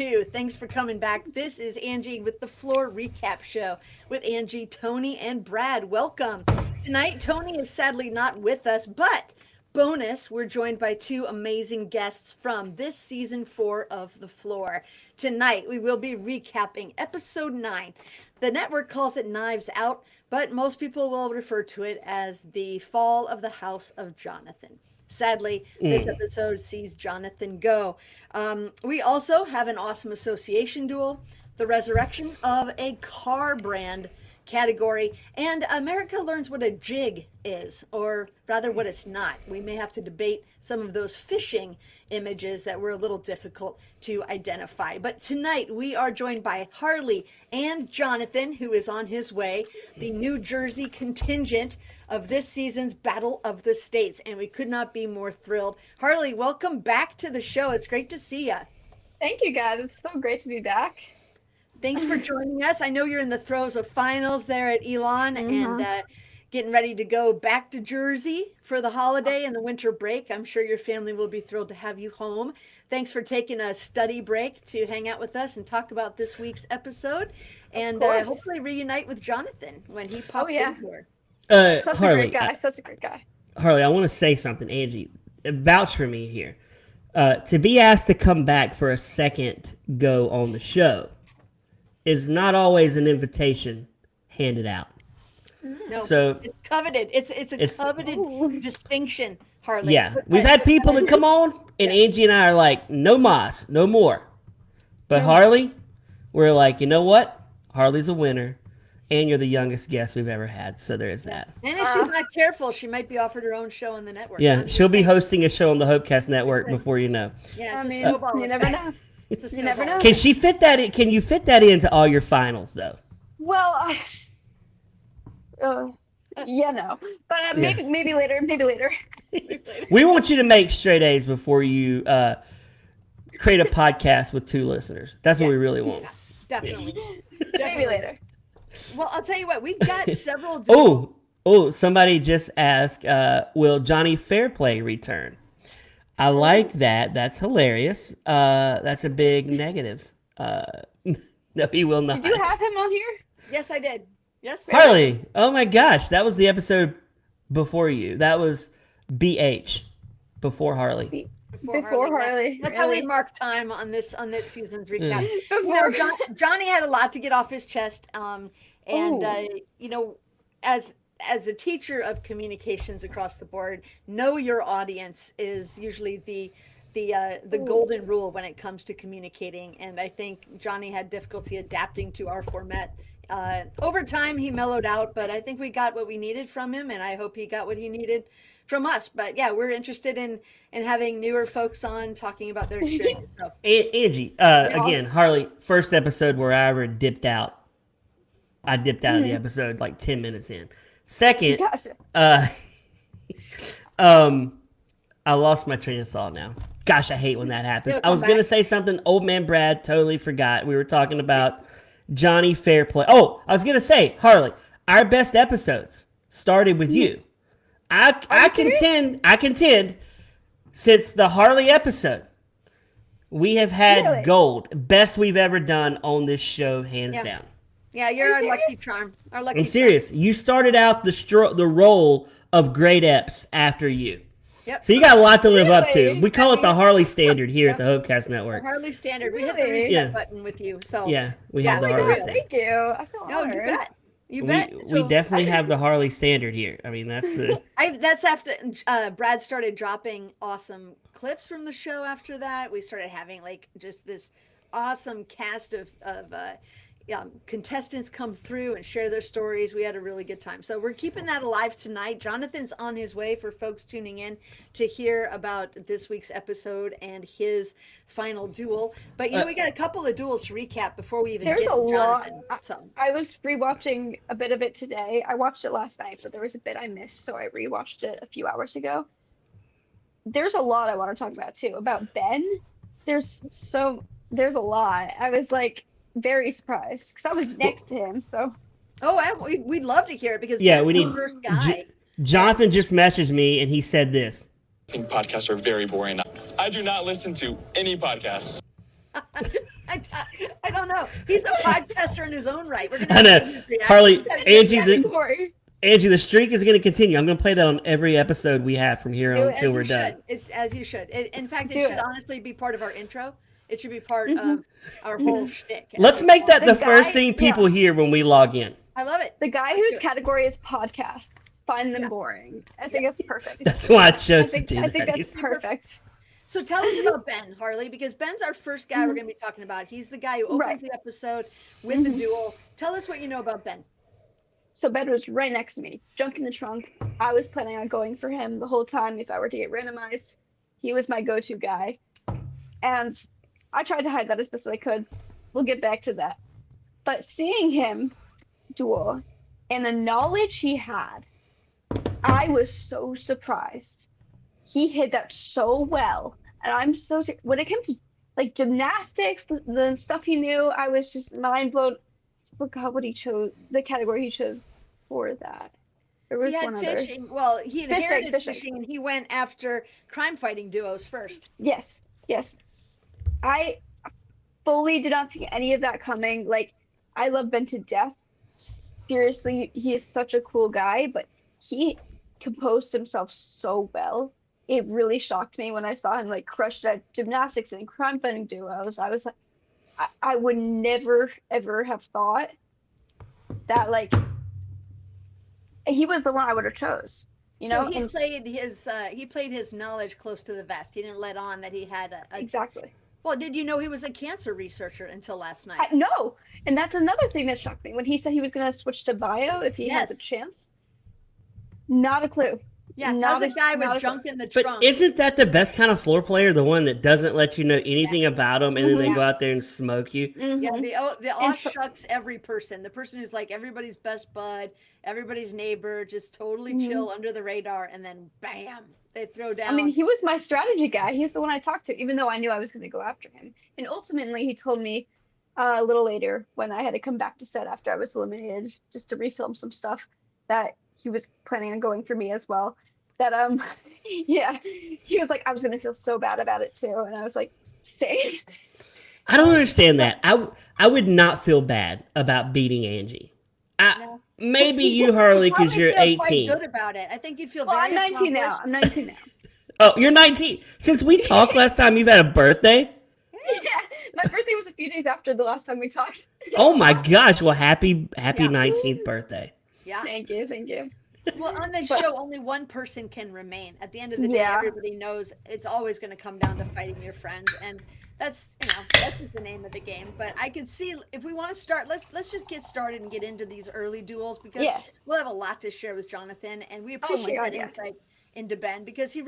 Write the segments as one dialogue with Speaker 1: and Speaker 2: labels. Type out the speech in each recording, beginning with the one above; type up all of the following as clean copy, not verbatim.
Speaker 1: 2. Thanks for coming back. This is Angie with the Floor Recap Show with Angie, Tony, and Brad. Welcome. Tonight, Tony is sadly not with us, but bonus, we're joined by 2 amazing guests from this season 4 of The Floor. Tonight, we will be recapping episode 9. The network calls it Knives Out, but most people will refer to it as the Fall of the House of Jonathan. Sadly, this episode sees Jonathan go. We also have an awesome association duel, the resurrection of a car brand category, and America learns what a jig is, or rather what it's not. We may have to debate some of those phishing images that were a little difficult to identify. But tonight we are joined by Harley and Jonathan, who is on his way, the New Jersey contingent of this season's Battle of the States, and we could not be more thrilled. Harley, welcome back to the show. It's great to see you.
Speaker 2: Thank you, guys. It's so great to be back.
Speaker 1: Thanks for joining us. I know you're in the throes of finals there at Elon and getting ready to go back to Jersey for the holiday and the winter break. I'm sure your family will be thrilled to have you home. Thanks for taking a study break to hang out with us and talk about this week's episode, and hopefully reunite with Jonathan when he pops in here.
Speaker 2: Such
Speaker 3: Harley,
Speaker 2: a great guy. Such a great guy.
Speaker 3: Harley, I want to say something. Angie, vouch for me here. To be asked to come back for a second go on the show is not always an invitation handed out.
Speaker 1: No,
Speaker 3: so
Speaker 1: it's coveted. It's a coveted distinction, Harley.
Speaker 3: Yeah, we've had people that come on, and Angie and I are like, no mas, no more. But Harley, we're like, you know what? Harley's a winner, and you're the youngest guest we've ever had, so there is that.
Speaker 1: And if she's not careful, she might be offered her own show on the network.
Speaker 3: Yeah, she'll be hosting a show on the Hopecast Network before you know.
Speaker 1: Yeah, it's a snowball
Speaker 2: you never know.
Speaker 1: You never know.
Speaker 3: Can she fit that in? Can you fit that into all your finals, though?
Speaker 2: Well, no. But maybe later. Maybe later.
Speaker 3: We want you to make straight A's before you create a podcast with 2 listeners. That's what we really want.
Speaker 1: Definitely.
Speaker 2: Maybe later.
Speaker 1: Well, I'll tell you what. We've got several.
Speaker 3: Somebody just asked, will Johnny Fairplay return? I like that. That's hilarious. That's a big negative. No, he will not.
Speaker 2: Did you have him on here?
Speaker 1: Yes, I did. Yes,
Speaker 3: Harley. Oh my gosh, that was the episode before you. That was BH before Harley.
Speaker 2: Before Harley.
Speaker 1: That's how we mark time on this season's recap. You know, Johnny had a lot to get off his chest, you know, as a teacher of communications across the board, know your audience is usually the golden rule when it comes to communicating. And I think Johnny had difficulty adapting to our format. Over time, he mellowed out, but I think we got what we needed from him, and I hope he got what he needed from us. But yeah, we're interested in having newer folks on talking about their experience. So
Speaker 3: Angie, again, Harley, first episode where I ever dipped out. I dipped out of the episode like 10 minutes in. Second,
Speaker 2: Gotcha.
Speaker 3: I lost my train of thought now. Gosh, I hate when that happens. I was going to say something. Old man Brad totally forgot. We were talking about Johnny Fairplay. Oh, I was going to say, Harley, our best episodes started with you. I contend since the Harley episode, we have had gold. Best we've ever done on this show, hands down.
Speaker 1: Yeah, you're our lucky charm.
Speaker 3: I'm serious. You started out the role of great eps after you.
Speaker 1: Yep.
Speaker 3: So you got a lot to live up to. We call it the Harley Standard here at the Hopecast Network.
Speaker 1: The Harley Standard. We hit the reset button with you. So
Speaker 3: yeah, we have the Harley Standard.
Speaker 2: Thank you. I feel honored.
Speaker 1: You bet. You bet.
Speaker 3: We definitely have the Harley Standard here. I mean, that's the.
Speaker 1: That's after Brad started dropping awesome clips from the show. After that, we started having like just this awesome cast of contestants come through and share their stories. We had a really good time. So we're keeping that alive tonight. Jonathan's on his way for folks tuning in to hear about this week's episode and his final duel. But, you know, we got a couple of duels to recap before we even get to Jonathan.
Speaker 2: I was rewatching a bit of it today. I watched it last night, but there was a bit I missed, so I rewatched it a few hours ago. There's a lot I want to talk about, too. About Ben, there's a lot. I was like, very surprised because I was next to him. So,
Speaker 1: we'd love to hear it because
Speaker 3: we need. First guy. Jonathan just messaged me and he said this.
Speaker 4: I think podcasts are very boring. I do not listen to any podcasts.
Speaker 1: I don't know. He's a podcaster in his own right. We're gonna
Speaker 3: I know. Harley, Angie, the streak is going to continue. I'm going to play that on every episode we have from here on until we're done.
Speaker 1: It's as you should. In fact,
Speaker 2: Do
Speaker 1: it should
Speaker 2: it.
Speaker 1: honestly be part of our intro. It should be part of our whole shtick.
Speaker 3: Let's make that the first
Speaker 2: guy-
Speaker 3: thing people hear when we log in.
Speaker 1: I love it.
Speaker 2: The guy
Speaker 1: Let's
Speaker 2: whose
Speaker 1: do it.
Speaker 2: category is podcasts find them boring. I think that's perfect.
Speaker 3: That's why I
Speaker 2: I
Speaker 3: chose
Speaker 2: think
Speaker 3: to do
Speaker 2: I think
Speaker 3: that.
Speaker 2: that's perfect.
Speaker 1: So tell us about Ben, Harley, because Ben's our first guy we're going to be talking about. He's the guy who opens
Speaker 2: Right.
Speaker 1: the episode with the duel. Tell us what you know about Ben.
Speaker 2: So Ben was right next to me, junk in the trunk. I was planning on going for him the whole time if I were to get randomized. He was my go-to guy. And I tried to hide that as best as I could. We'll get back to that. But seeing him duel and the knowledge he had, I was so surprised. He hit that so well. And I'm so when it came to like gymnastics, the stuff he knew, I was just mind blown. I forgot what he chose, the category he chose for that. There was
Speaker 1: He had
Speaker 2: one other.
Speaker 1: fishing. Well, he inherited
Speaker 2: Fishing.
Speaker 1: fishing, and he went after crime fighting duos first.
Speaker 2: Yes. I fully did not see any of that coming. Like, I love Ben to death. Seriously, he is such a cool guy, but he composed himself so well. It really shocked me when I saw him like crushed at gymnastics and crime fighting duos. I was like, I would never ever have thought that like he was the one I would have chose. You know,
Speaker 1: so he
Speaker 2: and
Speaker 1: played his knowledge close to the vest. He didn't let on that he had a
Speaker 2: exactly.
Speaker 1: Well, did you know he was a cancer researcher until last night?
Speaker 2: No, and that's another thing that shocked me when he said he was going to switch to bio if he had the chance. Not a clue.
Speaker 1: Yeah,
Speaker 2: not
Speaker 1: that's a guy
Speaker 2: not
Speaker 1: with junk in the
Speaker 3: But
Speaker 1: trunk.
Speaker 3: isn't that the best kind of floor player? The one that doesn't let you know anything about them, and then they go out there and smoke you.
Speaker 1: Yeah,
Speaker 2: Mhm.
Speaker 1: the aw shucks every person. The person who's like everybody's best bud, everybody's neighbor, just totally chill under the radar, and then bam, they throw down.
Speaker 2: I mean, he was my strategy guy. He's the one I talked to, even though I knew I was going to go after him. And ultimately, he told me a little later when I had to come back to set after I was eliminated just to refilm some stuff that he was planning on going for me as well. That yeah, he was like, I was going to feel so bad about it too, and I was like, same.
Speaker 3: I don't understand that. I would not feel bad about beating Angie.
Speaker 1: No.
Speaker 3: Maybe you, Harley, because
Speaker 1: Probably
Speaker 3: you're
Speaker 1: feel quite
Speaker 3: 18.
Speaker 1: good about it. I think you'd feel
Speaker 2: Well,
Speaker 1: very
Speaker 2: I'm 19 now.
Speaker 1: accomplished.
Speaker 2: I'm 19 now.
Speaker 3: Oh, you're 19. Since we talked last time, you've had a birthday?
Speaker 2: Yeah, my birthday was a few days after the last time we talked.
Speaker 3: Oh my gosh. Well, happy
Speaker 1: Yeah.
Speaker 3: 19th birthday.
Speaker 1: Yeah.
Speaker 2: Thank you.
Speaker 1: Well, on this
Speaker 2: But-
Speaker 1: show, only one person can remain. At the end of the day,
Speaker 2: Yeah.
Speaker 1: everybody knows it's always going to come down to fighting your friends, and that's that's just the name of the game. But I can see if we want to start, let's just get started and get into these early duels because
Speaker 2: Yeah.
Speaker 1: we'll have a lot to share with Jonathan, and we
Speaker 2: my
Speaker 1: appreciate
Speaker 2: God,
Speaker 1: that
Speaker 2: yeah.
Speaker 1: insight into Ben because he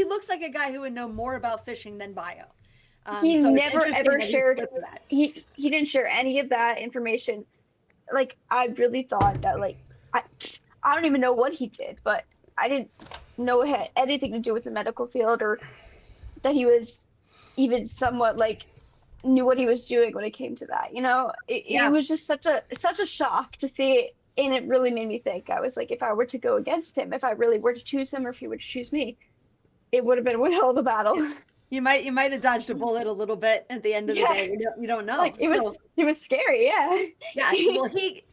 Speaker 1: looks like a guy who would know more about fishing than bio.
Speaker 2: He
Speaker 1: so it's
Speaker 2: never
Speaker 1: interesting
Speaker 2: ever
Speaker 1: that he
Speaker 2: shared.
Speaker 1: flipped that.
Speaker 2: He didn't share any of that information. Like I really thought that like I don't even know what he did, but I didn't know it had anything to do with the medical field or that he was even somewhat like knew what he was doing when it came to that. You know, it was just such a shock to see it, and it really made me think. I was like, if I were to go against him, if I really were to choose him, or if he were to choose me, it would have been one hell of a battle.
Speaker 1: You might have dodged a bullet a little bit at the end of the
Speaker 2: Yeah.
Speaker 1: day. You don't know.
Speaker 2: Like it was scary, yeah.
Speaker 1: Yeah, well,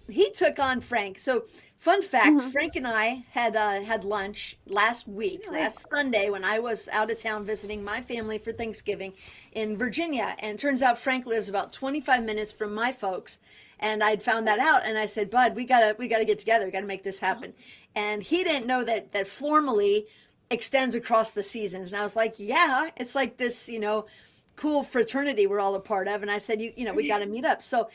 Speaker 1: he took on Frank. So, fun fact: Frank and I had lunch last week, last Sunday, when I was out of town visiting my family for Thanksgiving in Virginia. And it turns out Frank lives about 25 minutes from my folks, and I'd found that out. And I said, Bud, we gotta get together. We gotta make this happen. And he didn't know that formally extends across the seasons. And I was like, yeah, it's like this, cool fraternity we're all a part of. And I said, we got to meet up. So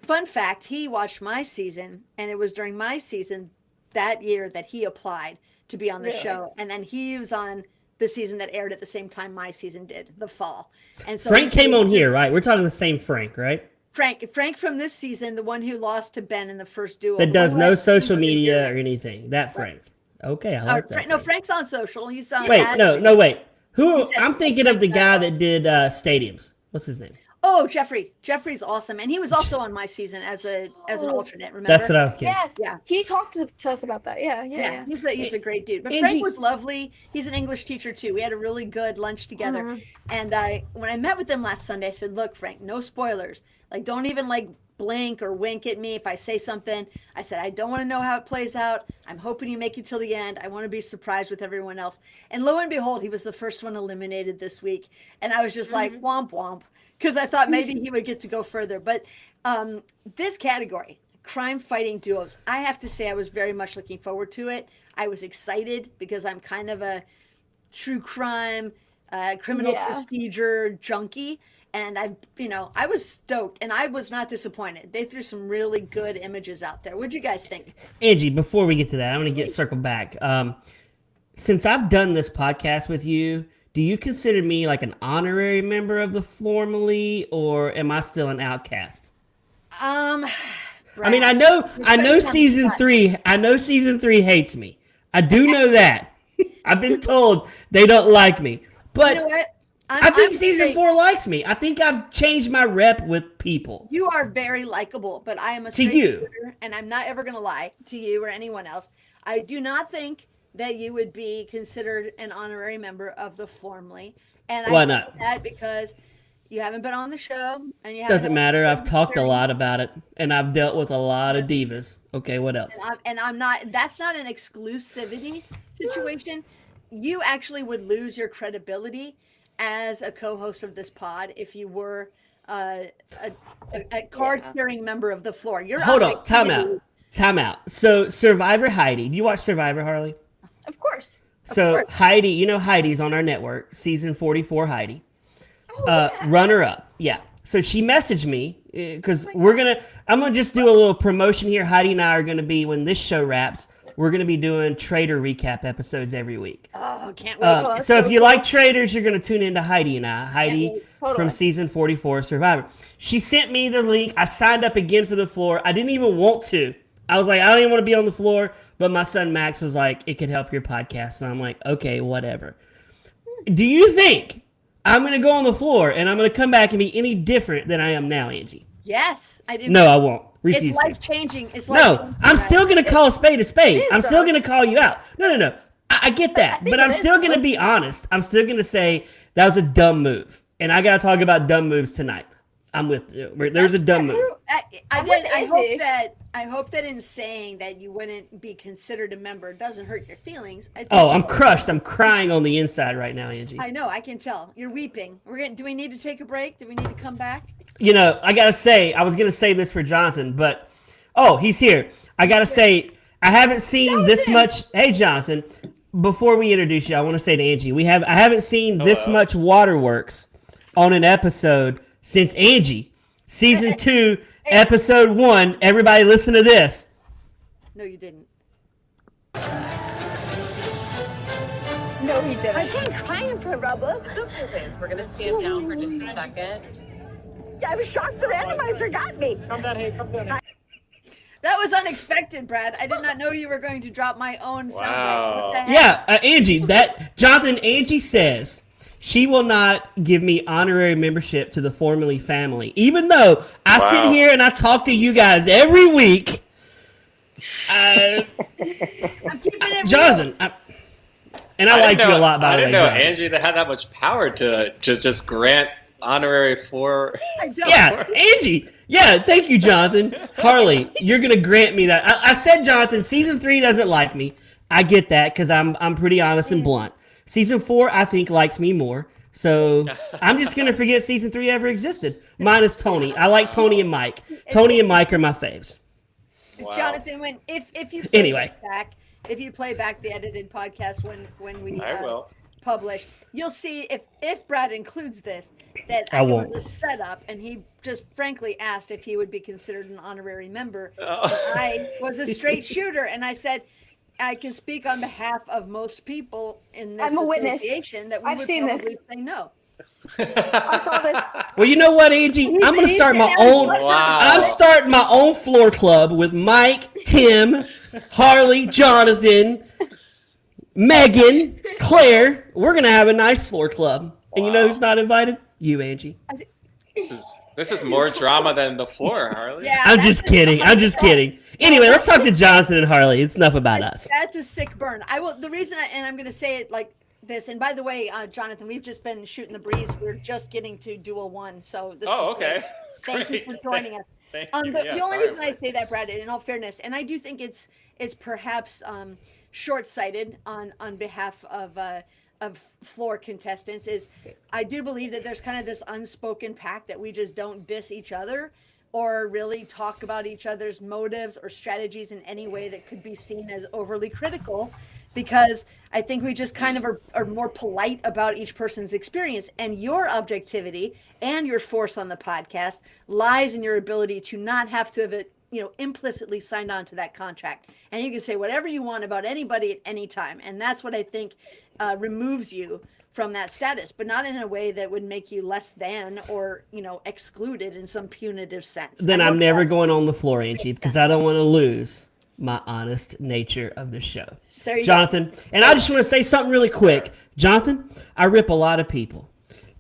Speaker 1: fun fact, he watched my season, and it was during my season that year that he applied to be on the show. And then he was on the season that aired at the same time my season did, the fall. And so
Speaker 3: Frank came on here, right? We're talking the same Frank, right?
Speaker 1: Frank from this season, the one who lost to Ben in the first duel.
Speaker 3: That does no social media or anything. That Frank. Okay, I like that.
Speaker 1: No, Frank's on social. He's on.
Speaker 3: Wait. Who? I'm thinking of the guy that did stadiums. What's his name?
Speaker 1: Oh, Jeffrey. Jeffrey's awesome. And he was also on my season as an alternate, remember?
Speaker 3: That's what I was getting.
Speaker 2: Yes.
Speaker 1: Yeah.
Speaker 2: He talked to us about that. Yeah.
Speaker 1: He's a great dude. But
Speaker 3: Angie-
Speaker 1: Frank was lovely. He's an English teacher too. We had a really good lunch together.
Speaker 2: Mhm.
Speaker 1: And when I met with him last Sunday, I said, "Look, Frank, no spoilers. Like, don't even like blink or wink at me if I say something." I said, "I don't want to know how it plays out. I'm hoping you make it till the end. I want to be surprised with everyone else." And lo and behold, he was the first one eliminated this week. And I was just like, womp womp, because I thought maybe he would get to go further. But this category, crime fighting duos, I have to say I was very much looking forward to it. I was excited because I'm kind of a true crime, criminal procedure junkie. And I was stoked, and I was not disappointed. They threw some really good images out there. What'd you guys think?
Speaker 3: Angie, before we get to that, I'm going to circle back. Since I've done this podcast with you, do you consider me like an honorary member of the Formally, or am I still an outcast?
Speaker 1: Brad,
Speaker 3: I mean, I know season 3. I know season 3 hates me. I do know that. I've been told they don't like me, but
Speaker 1: you know what?
Speaker 3: I think
Speaker 1: I'm
Speaker 3: season
Speaker 1: straight.
Speaker 3: 4 likes me. I think I've changed my rep with people.
Speaker 1: You are very likable, but I am a
Speaker 3: To
Speaker 1: straight
Speaker 3: you.
Speaker 1: shooter, and I'm not ever going to lie to you or anyone else. I do not think that you would be considered an honorary member of the Formally. And
Speaker 3: Why
Speaker 1: I
Speaker 3: not?
Speaker 1: say that because you haven't been on the show, and you
Speaker 3: Doesn't
Speaker 1: haven't
Speaker 3: matter. I've
Speaker 1: been
Speaker 3: talked a
Speaker 1: very-
Speaker 3: lot about it, and I've dealt with a lot of divas. Okay, what else?
Speaker 1: And I'm not. That's not an exclusivity situation. You actually would lose your credibility as a co-host of this pod if you were a card-carrying member of the floor. You're
Speaker 3: Hold on. Time out. So Survivor Heidi. Do you watch Survivor, Harley?
Speaker 2: Of course.
Speaker 3: So Heidi, you know Heidi's on our network, season 44 Heidi. Runner up. Yeah. So she messaged me because I'm going to just do a little promotion here. Heidi and I are going to be, when this show wraps, we're going to be doing Trader recap episodes every week.
Speaker 1: Oh, can't wait.
Speaker 3: So if you like Traders, you're going to tune into Heidi and I. Heidi
Speaker 2: Totally.
Speaker 3: from season 44 Survivor. She sent me the link. I signed up again for the floor. I didn't even want to. I was like, I don't even want to be on the floor. But my son Max was like, it could help your podcast. And I'm like, okay, whatever. Do you think I'm going to go on the floor and I'm going to come back and be any different than I am now, Angie?
Speaker 1: Yes, I do.
Speaker 3: No, I won't. Refuse
Speaker 1: It's
Speaker 3: to.
Speaker 1: life-changing. It's
Speaker 3: No,
Speaker 1: life-changing,
Speaker 3: I'm
Speaker 1: right?
Speaker 3: still going to call a spade a spade.
Speaker 2: is,
Speaker 3: I'm still
Speaker 2: though.
Speaker 3: going to call you out. No. I get that.
Speaker 2: think
Speaker 3: But
Speaker 2: it
Speaker 3: I'm
Speaker 2: is,
Speaker 3: still going to
Speaker 2: though.
Speaker 3: be honest. I'm still going to say that was a dumb move. And I got to talk about dumb moves tonight. I'm with you. There's a dumb move.
Speaker 2: I'm with Angie.
Speaker 1: I hope that in saying that you wouldn't be considered a member doesn't hurt your feelings. I think
Speaker 3: Oh, I'm crushed. I'm crying on the inside right now, Angie.
Speaker 1: I know. I can tell. You're weeping. Do we need to take a break? Do we need to come back?
Speaker 3: You know, I got to say, I was going to say this for Jonathan, but, he's here. I got to say, I haven't seen this much. Hey, Jonathan, before we introduce you, I want to say to Angie, I haven't seen this much waterworks on an episode since Angie. Season 2, episode 1. Everybody listen to this.
Speaker 1: No, you didn't.
Speaker 2: No, he didn't.
Speaker 4: I can't climb for rubber.
Speaker 5: It's okay, Liz. We're gonna stand down for just a second.
Speaker 4: I was shocked the randomizer got me.
Speaker 1: That was unexpected, Brad. I did not know you were going to drop my own soundbite. What the heck?
Speaker 3: Yeah, Angie, Angie says she will not give me honorary membership to the Formally family, even though I sit here and I talk to you guys every week.
Speaker 1: I'm keeping it
Speaker 3: Jonathan, and I like you a lot, by
Speaker 6: I
Speaker 3: the way.
Speaker 6: didn't know
Speaker 3: Jonathan.
Speaker 6: Angie that had that much power to just grant honorary floor.
Speaker 1: real. I don't.
Speaker 3: Yeah, Angie. Yeah, thank you, Jonathan. Harley, you're gonna grant me that. I said, Jonathan, season 3 doesn't like me. I get that because I'm pretty honest and blunt. Season 4, I think, likes me more. So I'm just gonna forget season 3 ever existed. Minus Tony. I like Tony and Mike. Tony and Mike are my faves.
Speaker 6: Wow.
Speaker 1: Jonathan, if you play
Speaker 3: Anyway.
Speaker 1: back, if you play back the edited podcast when we
Speaker 6: I will.
Speaker 1: publish, you'll see if Brad includes this that
Speaker 3: I
Speaker 1: it
Speaker 3: won't.
Speaker 1: was a setup, and he just frankly asked if he would be considered an honorary member.
Speaker 6: Oh.
Speaker 1: And I was a straight shooter, and I said I can speak on behalf of most people in this
Speaker 2: I'm a witness.
Speaker 1: association that we
Speaker 2: I've
Speaker 1: would
Speaker 2: seen this.
Speaker 1: probably say no.
Speaker 2: I saw this.
Speaker 3: Well, you know what, Angie? I'm gonna start my own.
Speaker 6: Wow.
Speaker 3: I'm starting my own floor club with Mike, Tim, Harley, Jonathan, Megan, Claire. We're gonna have a nice floor club. And you know who's not invited? You, Angie.
Speaker 6: This is This is more drama than the floor, Harley.
Speaker 1: Yeah,
Speaker 3: I'm just kidding. I'm just kidding. Anyway, let's talk to Jonathan and Harley. It's enough about us.
Speaker 1: That's a sick burn. I will. The reason, and I'm going to say it like this. And by the way, Jonathan, we've just been shooting the breeze. We're just getting to Duel 1, so this.
Speaker 6: Oh,
Speaker 1: is
Speaker 6: okay.
Speaker 1: Great. Thank you for joining us.
Speaker 6: Thank you.
Speaker 1: The only reason I say that, Brad, in all fairness, and I do think it's perhaps short-sighted on behalf of floor contestants, is I do believe that there's kind of this unspoken pact that we just don't diss each other or really talk about each other's motives or strategies in any way that could be seen as overly critical, because I think we just kind of are more polite about each person's experience. And your objectivity and your force on the podcast lies in your ability to not have to have implicitly signed on to that contract. And you can say whatever you want about anybody at any time. And that's what I think removes you from that status, but not in a way that would make you less than or, excluded in some punitive sense.
Speaker 3: Then I'm never going on the floor, Angie, because I don't want to lose my honest nature of the show.
Speaker 1: There you
Speaker 3: Jonathan,
Speaker 1: go.
Speaker 3: And I just want to say something really quick. Jonathan, I rip a lot of people,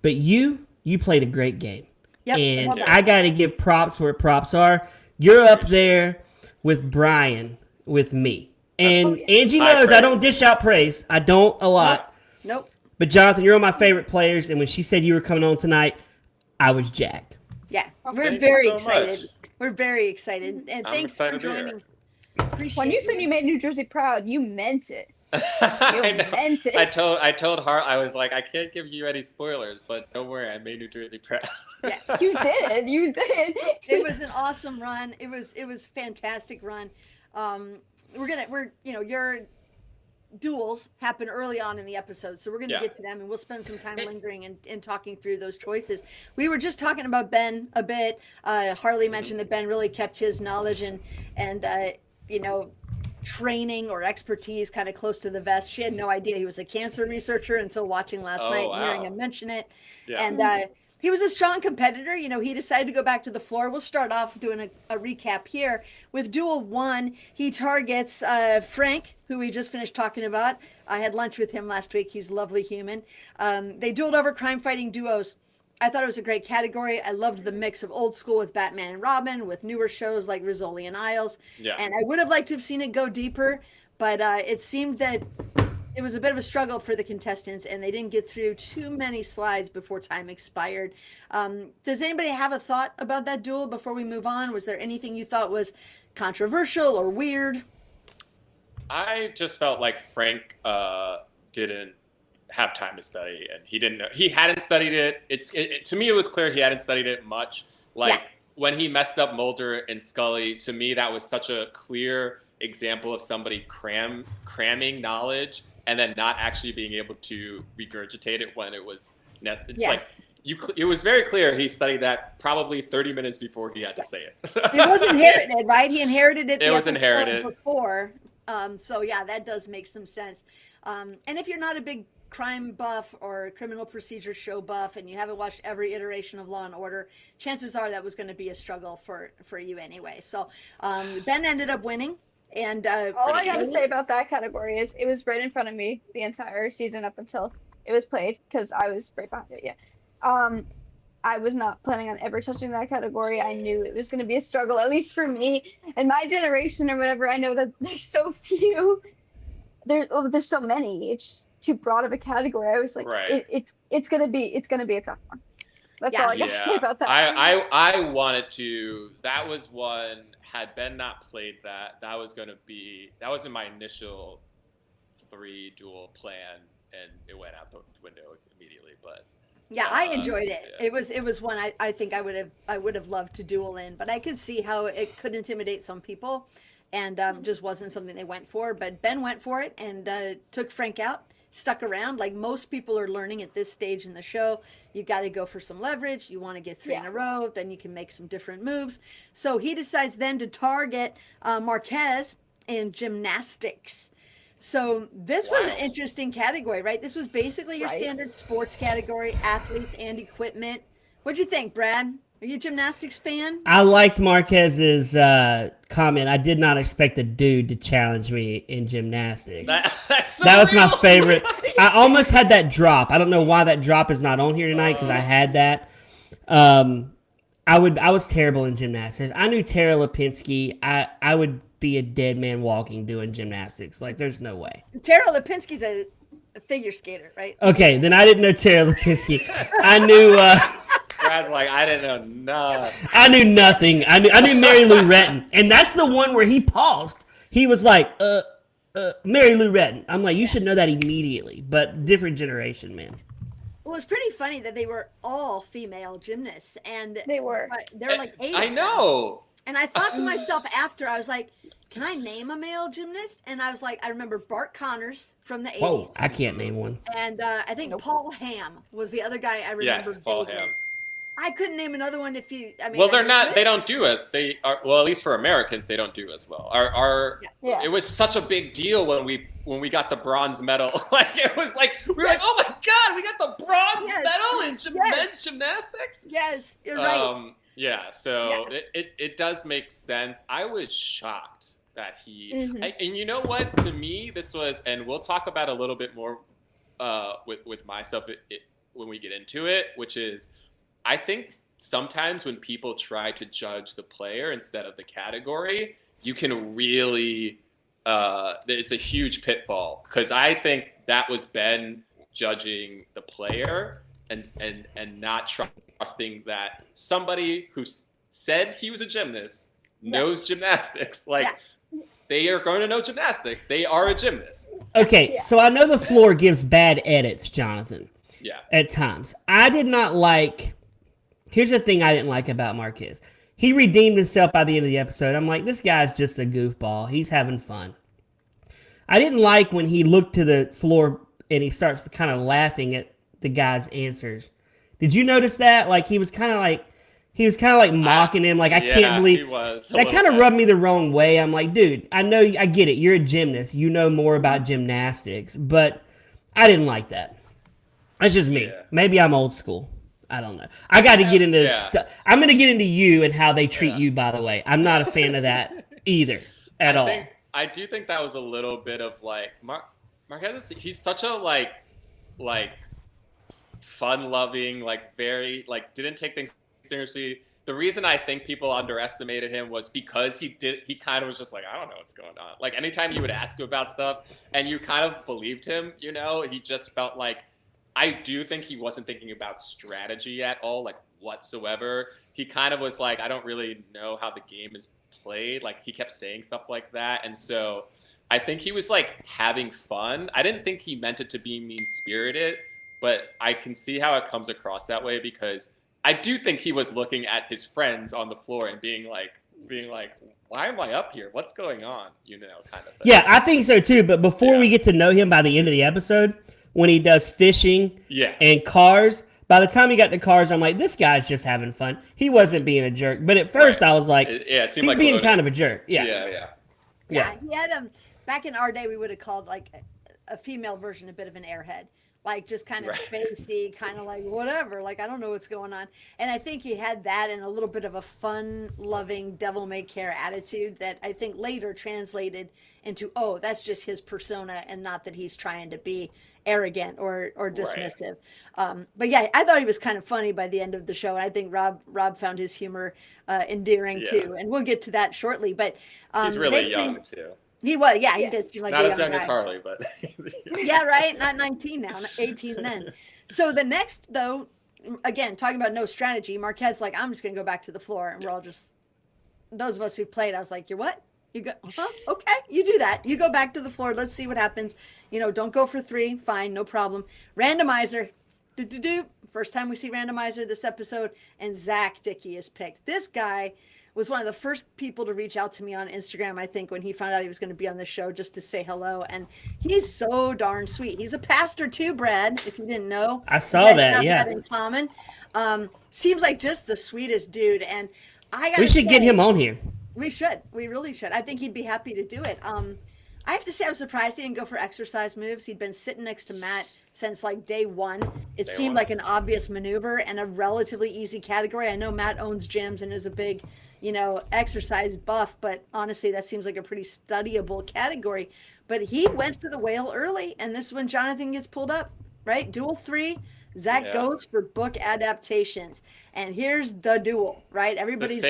Speaker 3: but you played a great game.
Speaker 1: Yep,
Speaker 3: and I got to give props where props are. You're up there with Brian, with me. And Angie knows I don't dish out praise. I don't a lot.
Speaker 1: Nope.
Speaker 3: But Jonathan, you're one of my favorite players, and when she said you were coming on tonight, I was jacked.
Speaker 1: Yeah, we're
Speaker 6: Thank
Speaker 1: very
Speaker 6: you so
Speaker 1: excited.
Speaker 6: much.
Speaker 1: We're very excited. And
Speaker 6: I'm
Speaker 1: thanks for
Speaker 6: excited to be here.
Speaker 1: joining. Appreciate
Speaker 2: When you said you made New Jersey proud, you meant it.
Speaker 6: I know.
Speaker 2: meant it.
Speaker 6: I told Har, I was like, I can't give you any spoilers, but don't worry, I made New Jersey proud.
Speaker 1: Yeah.
Speaker 2: You did. You did.
Speaker 1: It was an awesome run. It was fantastic run. Your duels happen early on in the episode, so we're gonna get to them, and we'll spend some time lingering and talking through those choices. We were just talking about Ben a bit. Harley mentioned that Ben really kept his knowledge and training or expertise kind of close to the vest. She had no idea he was a cancer researcher until watching last night and hearing him mention it.
Speaker 6: Yeah.
Speaker 1: And he was a strong competitor. He decided to go back to the floor. We'll start off doing a recap here. With Duel 1, he targets Frank, who we just finished talking about. I had lunch with him last week. He's a lovely human. They dueled over crime-fighting duos. I thought it was a great category. I loved the mix of old school with Batman and Robin, with newer shows like Rizzoli and Isles.
Speaker 6: Yeah.
Speaker 1: And I would have liked to have seen it go deeper, but it seemed that it was a bit of a struggle for the contestants, and they didn't get through too many slides before time expired. Does anybody have a thought about that duel before we move on? Was there anything you thought was controversial or weird?
Speaker 6: I just felt like Frank didn't have time to study, and he didn't know. He hadn't studied it. To me, it was clear he hadn't studied it much. When he messed up Mulder and Scully, to me, that was such a clear example of somebody cramming knowledge and then not actually being able to regurgitate it when it was. It was very clear he studied that probably 30 minutes before he had to say it.
Speaker 1: It was inherited, right? He inherited it.
Speaker 6: It was inherited
Speaker 1: before. So yeah, that does make some sense. And if you're not a big crime buff or criminal procedure show buff, and you haven't watched every iteration of Law and Order, chances are that was going to be a struggle for you anyway. So Ben ended up winning. And
Speaker 2: all I gotta say about that category is it was right in front of me the entire season up until it was played, because I was right behind it. I was not planning on ever touching that category. I knew it was going to be a struggle, at least for me and my generation or whatever. I know that there's so few. There's so many. It's just too broad of a category. I was like, it's gonna be a tough one. That's all I got to say about that.
Speaker 6: I wanted to. That was one. Had Ben not played that was in my initial 3 duel plan, and it went out the window immediately. But
Speaker 1: yeah, I enjoyed it. Yeah. It was one I think I would have loved to duel in, but I could see how it could intimidate some people, and just wasn't something they went for. But Ben went for it and took Frank out. Stuck around. Like most people are learning at this stage in the show, you got to go for some leverage. You want to get 3 in a row, then you can make some different moves. So he decides then to target Marquez in gymnastics. So this was an interesting category, right? This was basically your standard sports category, athletes and equipment. What'd you think, Brad? Are you a gymnastics fan?
Speaker 3: I liked Marquez's comment. I did not expect a dude to challenge me in gymnastics. That was my favorite. I almost had that drop. I don't know why that drop is not on here tonight, because I had that. I was terrible in gymnastics. I knew Tara Lipinski. I would be a dead man walking doing gymnastics. Like, there's no way.
Speaker 1: Tara Lipinski's a figure skater, right?
Speaker 3: Okay, then I didn't know Tara Lipinski. I knew.
Speaker 6: Brad's like, I didn't know nothing.
Speaker 3: I knew nothing. I knew Mary Lou Retton, and that's the one where he paused. He was like, Mary Lou Retton. I'm like, you should know that immediately, but different generation, man.
Speaker 1: Well, it's pretty funny that they were all female gymnasts, and
Speaker 2: They were.
Speaker 1: there were like 8.
Speaker 6: I
Speaker 1: of them.
Speaker 6: know.
Speaker 1: And I thought to myself after, I was like, can I name a male gymnast? And I was like, I remember Bart Connors from the 80s.
Speaker 3: Whoa, I can't name one.
Speaker 1: And I think Paul Hamm was the other guy I remember.
Speaker 6: Yes, Paul
Speaker 1: vaguely.
Speaker 6: Hamm.
Speaker 1: I couldn't name another one if you. I mean,
Speaker 6: Well, they're
Speaker 1: I
Speaker 6: not.
Speaker 1: could.
Speaker 6: They don't do as they are. Well, at least for Americans, they don't do as well.
Speaker 2: Yeah.
Speaker 6: It was such a big deal when we got the bronze medal. Like it was like we were like, oh my god, we got the bronze
Speaker 1: Yes.
Speaker 6: medal in
Speaker 1: Yes.
Speaker 6: men's gymnastics.
Speaker 1: Yes, you're right.
Speaker 6: Yeah. So
Speaker 1: Yes.
Speaker 6: it does make sense. I was shocked that he.
Speaker 2: Mhm.
Speaker 6: And you know what? To me, this was, and we'll talk about a little bit more with myself when we get into it, which is, I think. Sometimes when people try to judge the player instead of the category, you can really, it's a huge pitfall. Because I think that was Ben judging the player and not trusting that somebody who said he was a gymnast knows gymnastics. Like, they are going to know gymnastics. They are a gymnast.
Speaker 3: Okay,
Speaker 2: Yeah.
Speaker 3: so I know the floor gives bad edits, Jonathan,
Speaker 6: Yeah.
Speaker 3: at times. I did not like. Here's the thing I didn't like about Marquez. He redeemed himself by the end of the episode. I'm like, this guy's just a goofball. He's having fun. I didn't like when he looked to the floor and he starts kind of laughing at the guy's answers. Did you notice that? Like he was kind of like mocking him. Like I
Speaker 6: Yeah,
Speaker 3: can't believe
Speaker 6: he was a
Speaker 3: that
Speaker 6: little
Speaker 3: kind of
Speaker 6: bit.
Speaker 3: rubbed me the wrong way. I'm like, dude, I know, I get it. You're a gymnast. You know more about gymnastics, but I didn't like that. That's just me.
Speaker 6: Yeah.
Speaker 3: Maybe I'm old school. I don't know. I got to get into
Speaker 6: Yeah.
Speaker 3: stuff. I'm going to get into you and how they treat
Speaker 6: Yeah.
Speaker 3: you, by the way. I'm not a fan of that either at all.
Speaker 6: I do think that was a little bit of like Marquez. He's such a like fun-loving, like very like didn't take things seriously. The reason I think people underestimated him was because he kind of was just like, I don't know what's going on. Like anytime you would ask him about stuff and you kind of believed him, you know, he just felt like. I do think he wasn't thinking about strategy at all, like whatsoever. He kind of was like, I don't really know how the game is played. Like he kept saying stuff like that. And so I think he was like having fun. I didn't think he meant it to be mean-spirited, but I can see how it comes across that way because I do think he was looking at his friends on the floor and being like, why am I up here? What's going on? You know, kind of thing.
Speaker 3: Yeah, I think so too. But before
Speaker 6: Yeah.
Speaker 3: we get to know him by the end of the episode, when he does fishing
Speaker 6: Yeah.
Speaker 3: and cars, by the time he got to cars, I'm like, this guy's just having fun. He wasn't being a jerk. But at first,
Speaker 6: Right.
Speaker 3: I was like,
Speaker 6: It seemed
Speaker 3: he's
Speaker 6: like
Speaker 3: being kind of a jerk. Yeah.
Speaker 6: Yeah.
Speaker 1: He had back in our day we would have called like a female version a bit of an airhead, like just kind of
Speaker 6: Right.
Speaker 1: spacey, kind of like whatever, like I don't know what's going on. And I think he had that and a little bit of a fun loving devil may care attitude that I think later translated into, oh, that's just his persona and not that he's trying to be arrogant or dismissive. But yeah, I thought he was kind of funny by the end of the show. And I think Rob found his humor endearing
Speaker 6: Yeah.
Speaker 1: too. And we'll get to that shortly, but
Speaker 6: He's really
Speaker 1: basically-
Speaker 6: young too.
Speaker 1: he was, yeah, he
Speaker 2: Yeah.
Speaker 1: did seem like
Speaker 6: Not
Speaker 1: a
Speaker 6: as
Speaker 1: young
Speaker 6: young as
Speaker 1: guy.
Speaker 6: Harley, but
Speaker 1: Yeah, right. Not 19 now, 18 then. So the next, though, again, talking about no strategy, Marquez like, I'm just gonna go back to the floor, and we're all just those of us who played. I was like, you're what? You go? Okay, you do that. You go back to the floor. Let's see what happens. You know, don't go for 3. Fine, no problem. Randomizer. First time we see randomizer this episode, and Zach Dickey is picked. This guy was one of the first people to reach out to me on Instagram, I think, when he found out he was going to be on the show, just to say hello. And he's so darn sweet. He's a pastor too, Brad, if you didn't know.
Speaker 3: I
Speaker 1: You
Speaker 3: saw
Speaker 1: guys
Speaker 3: that,
Speaker 1: have
Speaker 3: yeah.
Speaker 1: in common. Seems like just the sweetest dude. And I got
Speaker 3: We should get him on here.
Speaker 1: We should. We really should. I think he'd be happy to do it. I have to say I was surprised he didn't go for exercise moves. He'd been sitting next to Matt since like day one. It
Speaker 6: Day
Speaker 1: seemed
Speaker 6: one.
Speaker 1: like an obvious maneuver and a relatively easy category. I know Matt owns gyms and is a big, exercise buff, but honestly, that seems like a pretty studyable category. But he went for the whale early, and this is when Jonathan gets pulled up, right? Dual 3. Zach
Speaker 6: Yeah.
Speaker 1: goes for book adaptations. And here's the duel, right?
Speaker 6: The
Speaker 1: Everybody's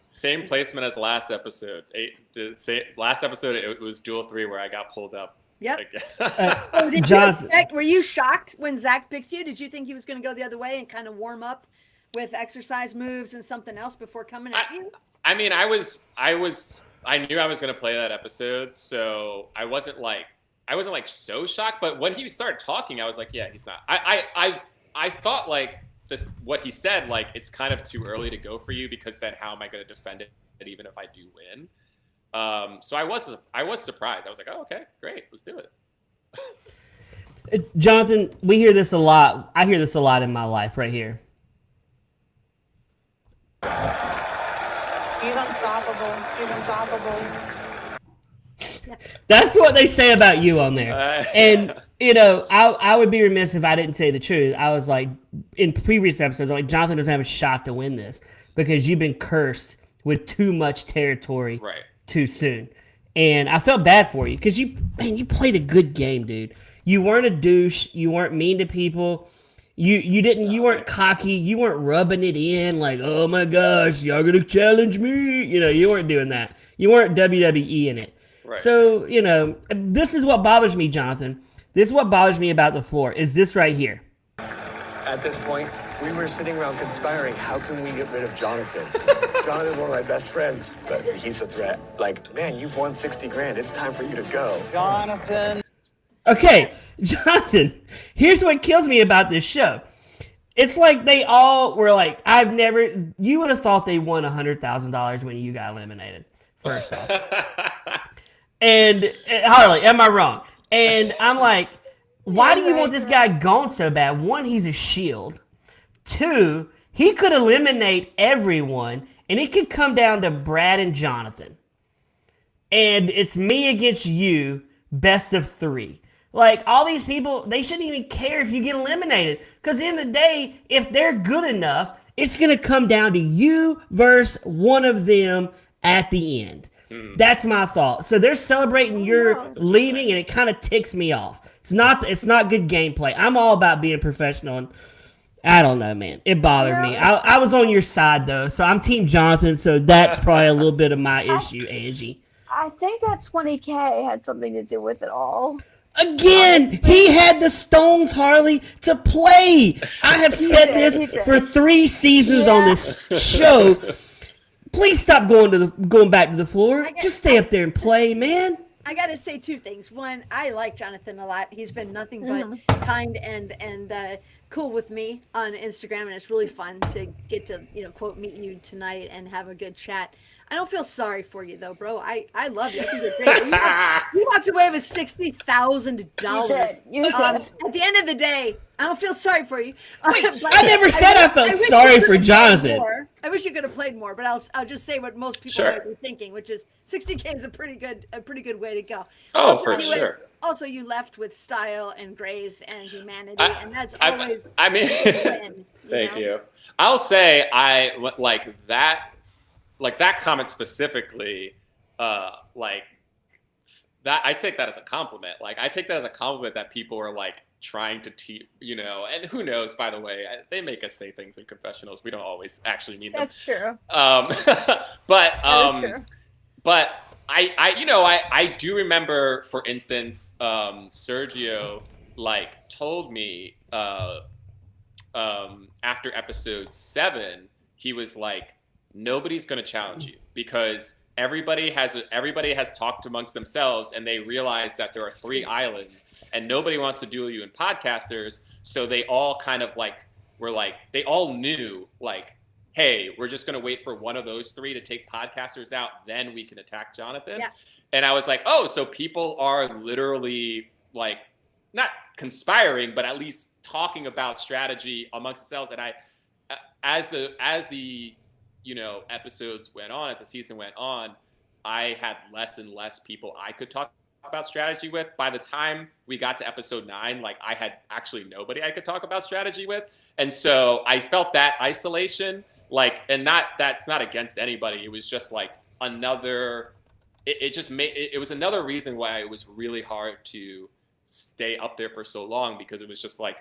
Speaker 6: same placement as last episode. Last episode it was Duel 3 where I got pulled up.
Speaker 1: Yep.
Speaker 6: Again.
Speaker 1: Oh, did
Speaker 3: Jonathan-
Speaker 1: you expect, were you shocked when Zach picked you? Did you think he was going to go the other way and kind of warm up with exercise moves and something else before coming at you?
Speaker 6: I mean, I knew I was going to play that episode, so I wasn't like so shocked. But when he started talking, I was like, yeah, he's not. I thought like this, what he said, like it's kind of too early to go for you because then how am I going to defend it even if I do win? So I was surprised. I was like, oh, okay, great, let's do it.
Speaker 3: Jonathan, we hear this a lot. I hear this a lot in my life right here.
Speaker 4: He's unstoppable. He's unstoppable.
Speaker 3: That's what they say about you on there. And, you know, I would be remiss if I didn't say the truth. I was like, in previous episodes, like, Jonathan doesn't have a shot to win this because you've been cursed with too much territory too soon. And I felt bad for you because you played a good game, dude. You weren't a douche. You weren't mean to people. You weren't cocky. You weren't rubbing it in like, oh my gosh, y'all gonna challenge me. You know, you weren't doing that. You weren't WWE in it.
Speaker 6: Right.
Speaker 3: So, you know, this is what bothers me, Jonathan. This is what bothers me about the floor, is this right here.
Speaker 7: At this point, we were sitting around conspiring, how can we get rid of Jonathan? Jonathan's one of my best friends, but he's a threat. Like, man, you've won 60 grand. It's time for you to go. Jonathan.
Speaker 3: Okay, Jonathan, here's what kills me about this show. It's like they all were like, you would have thought they won $100,000 when you got eliminated, first off. And Harley, am I wrong? And I'm like, why do you want this guy gone so bad? One, he's a shield. Two, he could eliminate everyone, and it could come down to Brad and Jonathan. And it's me against you, best of 3. Like, all these people, they shouldn't even care if you get eliminated. Because in the day, if they're good enough, it's going to come down to you versus one of them at the end. That's my thought. So they're celebrating your leaving, and it kind of ticks me off. It's not good gameplay. I'm all about being professional, and I don't know, man. It bothered me. I was on your side, though, so I'm Team Jonathan, so that's probably a little bit of my issue, Angie.
Speaker 2: I think that 20K had something to do with it all.
Speaker 3: Again, he had the stones, Harley, to play. I have said this for 3 seasons on this show. Please stop going back to the floor. Just stay up there and play, man.
Speaker 1: I gotta say 2 things. One, I like Jonathan a lot. He's been nothing but kind and cool with me on Instagram, and it's really fun to get to, you know, quote, meet you tonight and have a good chat. I don't feel sorry for you though, bro. I love you. I think you're great. You walked away with $60,000.
Speaker 2: You did.
Speaker 1: At the end of the day, I don't feel sorry for you.
Speaker 3: I never said I felt
Speaker 1: wish
Speaker 3: sorry
Speaker 1: you
Speaker 3: for
Speaker 1: could have
Speaker 3: Jonathan.
Speaker 1: played more. I wish you could have played more, but I'll just say what most people
Speaker 6: Sure.
Speaker 1: might be thinking, which is 60K is a pretty good way to go.
Speaker 6: Oh,
Speaker 1: Also,
Speaker 6: for
Speaker 1: anyway,
Speaker 6: sure.
Speaker 1: Also, you left with style and grace and humanity, and that's
Speaker 6: I
Speaker 1: always
Speaker 6: mean,
Speaker 1: win,
Speaker 6: thank
Speaker 1: know?
Speaker 6: you. I'll say I like that comment specifically. Like that, I take that as a compliment. Like I take that as a compliment that people are like trying to teach, you know. And who knows? By the way, they make us say things in confessionals. We don't always actually mean them.
Speaker 2: That's true.
Speaker 6: But
Speaker 2: true.
Speaker 6: but I do remember, for instance, Sergio like told me after episode 7, he was like, nobody's going to challenge you because everybody has talked amongst themselves and they realize that there are 3 islands and nobody wants to duel you in podcasters. So they all kind of like were like, they all knew like, hey, we're just going to wait for one of those 3 to take podcasters out. Then we can attack Jonathan.
Speaker 1: Yeah.
Speaker 6: And I was like, oh, so people are literally like not conspiring, but at least talking about strategy amongst themselves. And I, as the you know, episodes went on, as the season went on, I had less and less people I could talk about strategy with. By the time we got to episode 9, like I had actually nobody I could talk about strategy with. And so I felt that isolation, like, and that's not against anybody. It was just like another, it was another reason why it was really hard to stay up there for so long, because it was just like,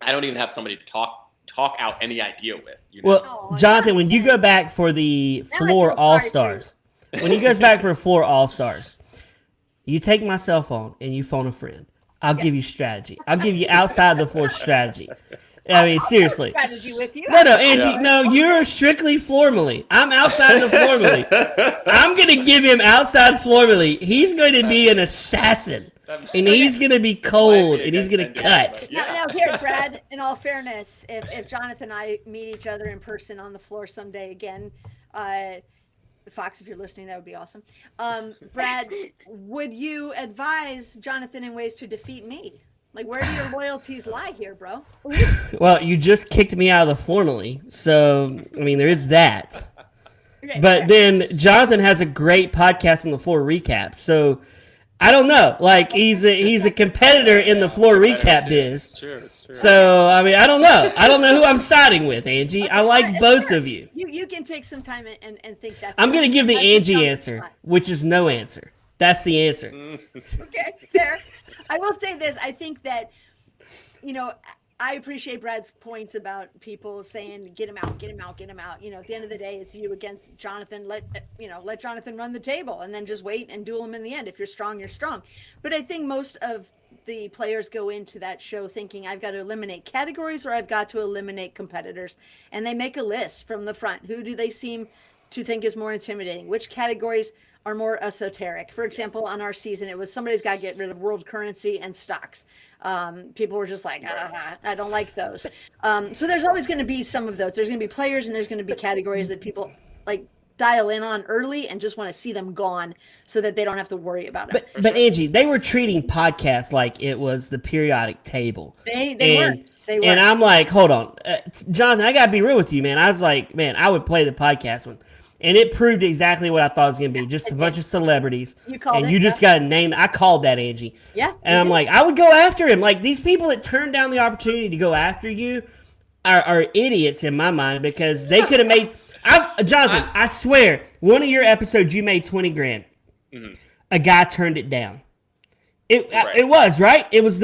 Speaker 6: I don't even have somebody to talk out any idea with. You know?
Speaker 3: Well, Jonathan, when you go back for the
Speaker 1: Now I
Speaker 3: floor
Speaker 1: feel sorry
Speaker 3: all-stars, when he goes back for floor all-stars, you take my cell phone and you phone a friend. I'll give you strategy. I'll give you outside the floor strategy. I mean, seriously.
Speaker 1: Strategy with you.
Speaker 3: No, Angie, no, you're strictly formally. I'm outside the formally. I'm going to give him outside formally. He's going to be an assassin, and he's going to be cold, and he's going to cut.
Speaker 1: Now, here, Brad, in all fairness, if Jonathan and I meet each other in person on the floor someday again, Fox, if you're listening, that would be awesome. Brad, would you advise Jonathan in ways to defeat me? Like, where do your loyalties lie here, bro?
Speaker 3: Well, you just kicked me out of the formally, so, I mean, there is that.
Speaker 1: Okay,
Speaker 3: But then Jonathan has a great podcast on the floor recap, so I don't know. Like, he's a competitor in the floor recap biz.
Speaker 6: It's true.
Speaker 3: So, I mean, I don't know. I don't know who I'm siding with, Angie. I like both of you.
Speaker 1: You can take some time and think that.
Speaker 3: I'm going to give the
Speaker 1: That's
Speaker 3: Angie
Speaker 1: the
Speaker 3: answer, which is no answer. That's the answer.
Speaker 1: Okay, fair. I will say this. I think that, I appreciate Brad's points about people saying, get him out, get him out, get him out. At the end of the day, it's you against Jonathan. Let Jonathan run the table and then just wait and duel him in the end. If you're strong, you're strong. But I think most of the players go into that show thinking, I've got to eliminate categories or I've got to eliminate competitors. And they make a list from the front. Who do they seem to think is more intimidating? Which categories are more esoteric? For example, on our season, it was somebody's got to get rid of world currency and stocks. People were just like, I don't like those. So there's always going to be some of those. There's going to be players and there's going to be categories that people like dial in on early and just want to see them gone so that they don't have to worry about it.
Speaker 3: But Angie, they were treating podcasts like it was the periodic table.
Speaker 1: They were.
Speaker 3: And I'm like, hold on. Jonathan, I got to be real with you, man. I was like, man, I would play the podcast one. And it proved exactly what I thought it was going to be. Just a bunch of celebrities. You just got to name. I called that, Angie.
Speaker 1: Yeah.
Speaker 3: And I'm like, I would go after him. Like, these people that turn down the opportunity to go after you are idiots in my mind because they could have made. Jonathan, I swear, one of your episodes, you made 20 grand. Mm-hmm. A guy turned it down. It was, right? It was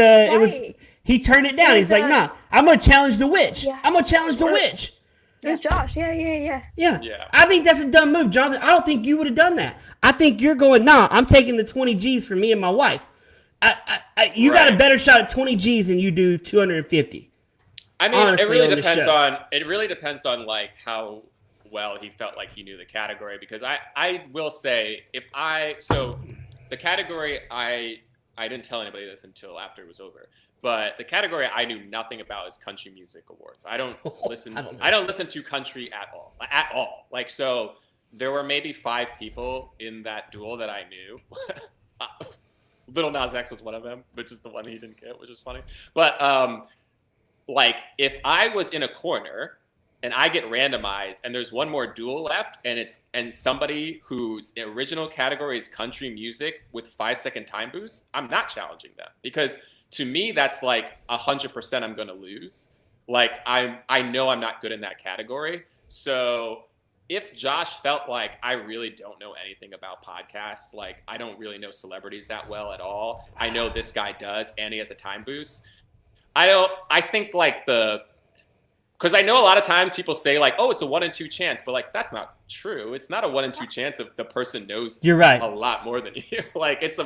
Speaker 3: he turned it down. He's like, nah, I'm going to challenge the witch.
Speaker 2: Yeah.
Speaker 3: I'm going to challenge the witch.
Speaker 2: It was Josh. Yeah.
Speaker 3: I think that's a dumb move, Jonathan. I don't think you would have done that. I think you're going, nah, I'm taking the 20 G's for me and my wife. You got a better shot at 20 G's than you do 250.
Speaker 6: I mean, it really depends on like how well he felt like he knew the category, because I will say the category I didn't tell anybody this until after it was over. But the category I knew nothing about is country music awards. I don't listen to country at all. Like, so there were maybe 5 people in that duel that I knew. Little Nas X was one of them, which is the one he didn't get, which is funny. But like, if I was in a corner and I get randomized and there's one more duel left and somebody whose original category is country music with 5-second time boost, I'm not challenging them, because to me, that's like 100% I'm going to lose. Like, I know I'm not good in that category. So if Josh felt like I really don't know anything about podcasts, like I don't really know celebrities that well at all, I know this guy does and he has a time boost. I think like because I know a lot of times people say like, oh, it's a 1 in 2 chance, but like that's not true. It's not a 1 in 2 chance if the person knows
Speaker 3: You're right.
Speaker 6: a lot more than you. Like it's